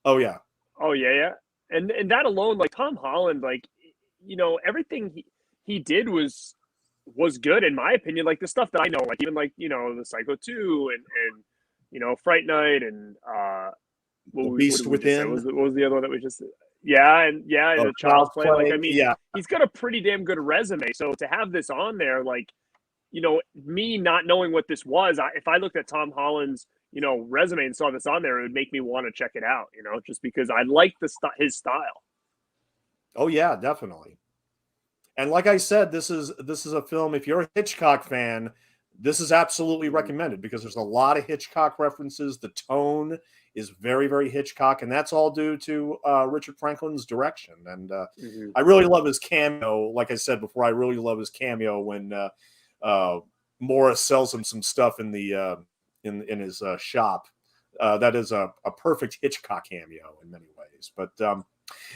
Oh yeah. And that alone, like Tom Holland, like, everything he did was good in my opinion. Like the stuff that I know, like even like the Psycho 2 and Fright Night and The Beast Within. What was the other one that we just? The Child's Play. Like, I mean, he's got a pretty damn good resume. So to have this on there, like, me not knowing what this was, if I looked at Tom Holland's resume and saw this on there, it would make me want to check it out. Just because I like his style. Oh yeah, definitely. And like I said, this is a film. If you're a Hitchcock fan, this is absolutely recommended because there's a lot of Hitchcock references. The tone is very, very Hitchcock, and that's all due to Richard Franklin's direction. And I really love his cameo. Like I said before, I really love his cameo when Morris sells him some stuff in the in his shop. That is a perfect Hitchcock cameo in many ways. But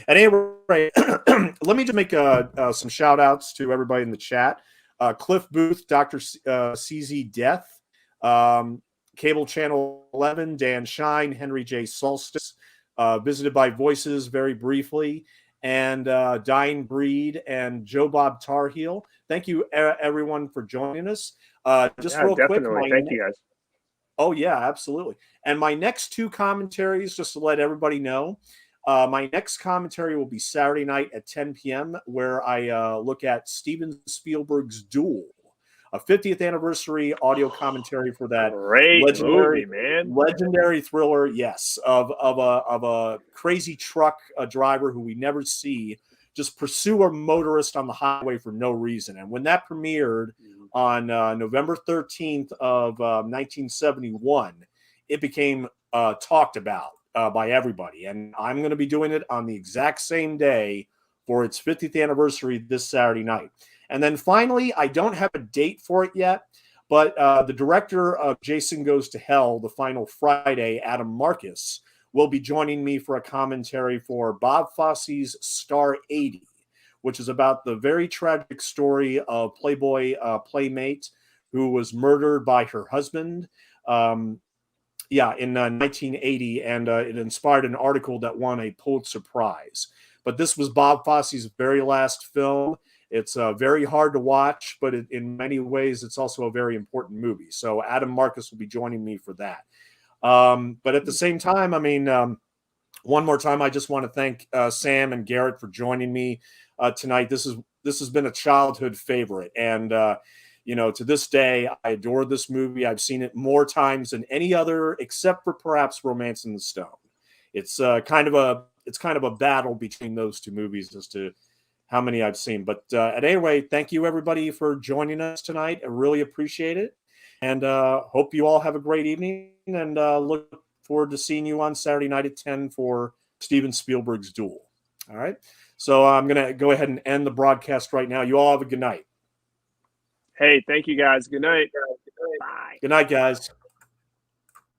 at any rate, let me just make some shout outs to everybody in the chat. Cliff Booth, Dr. CZ Death, Cable Channel 11, Dan Shine, Henry J. Solstice, Visited by Voices very briefly, and Dying Breed and Joe Bob Tarheel. Thank you, everyone, for joining us. Real quick. Thank you, guys. Oh, yeah, absolutely. And my next 2 commentaries, just to let everybody know, my next commentary will be Saturday night at 10 p.m., where I look at Steven Spielberg's Duel. a 50th anniversary audio commentary for that Great legendary movie, man. legendary thriller, yes, of a crazy truck driver who we never see just pursue a motorist on the highway for no reason. And when that premiered on November 13th of 1971, it became talked about by everybody. And I'm going to be doing it on the exact same day for its 50th anniversary this Saturday night. And then finally, I don't have a date for it yet, but the director of Jason Goes to Hell, the final Friday, Adam Marcus, will be joining me for a commentary for Bob Fosse's Star 80, which is about the very tragic story of Playboy playmate who was murdered by her husband in 1980, and it inspired an article that won a Pulitzer Prize. But this was Bob Fosse's very last film. It's very hard to watch, but in many ways, it's also a very important movie. So Adam Marcus will be joining me for that. But at the same time, I mean, one more time, I just want to thank Sam and Garrett for joining me tonight. This has been a childhood favorite, and to this day, I adore this movie. I've seen it more times than any other, except for perhaps Romance in the Stone. It's kind of a battle between those two movies as to how many I've seen. But at any rate, thank you everybody for joining us tonight. I really appreciate it. And hope you all have a great evening, and look forward to seeing you on Saturday night at 10 for Steven Spielberg's Duel. All right. So I'm going to go ahead and end the broadcast right now. You all have a good night. Hey, thank you guys. Good night. Bye. Good night, guys.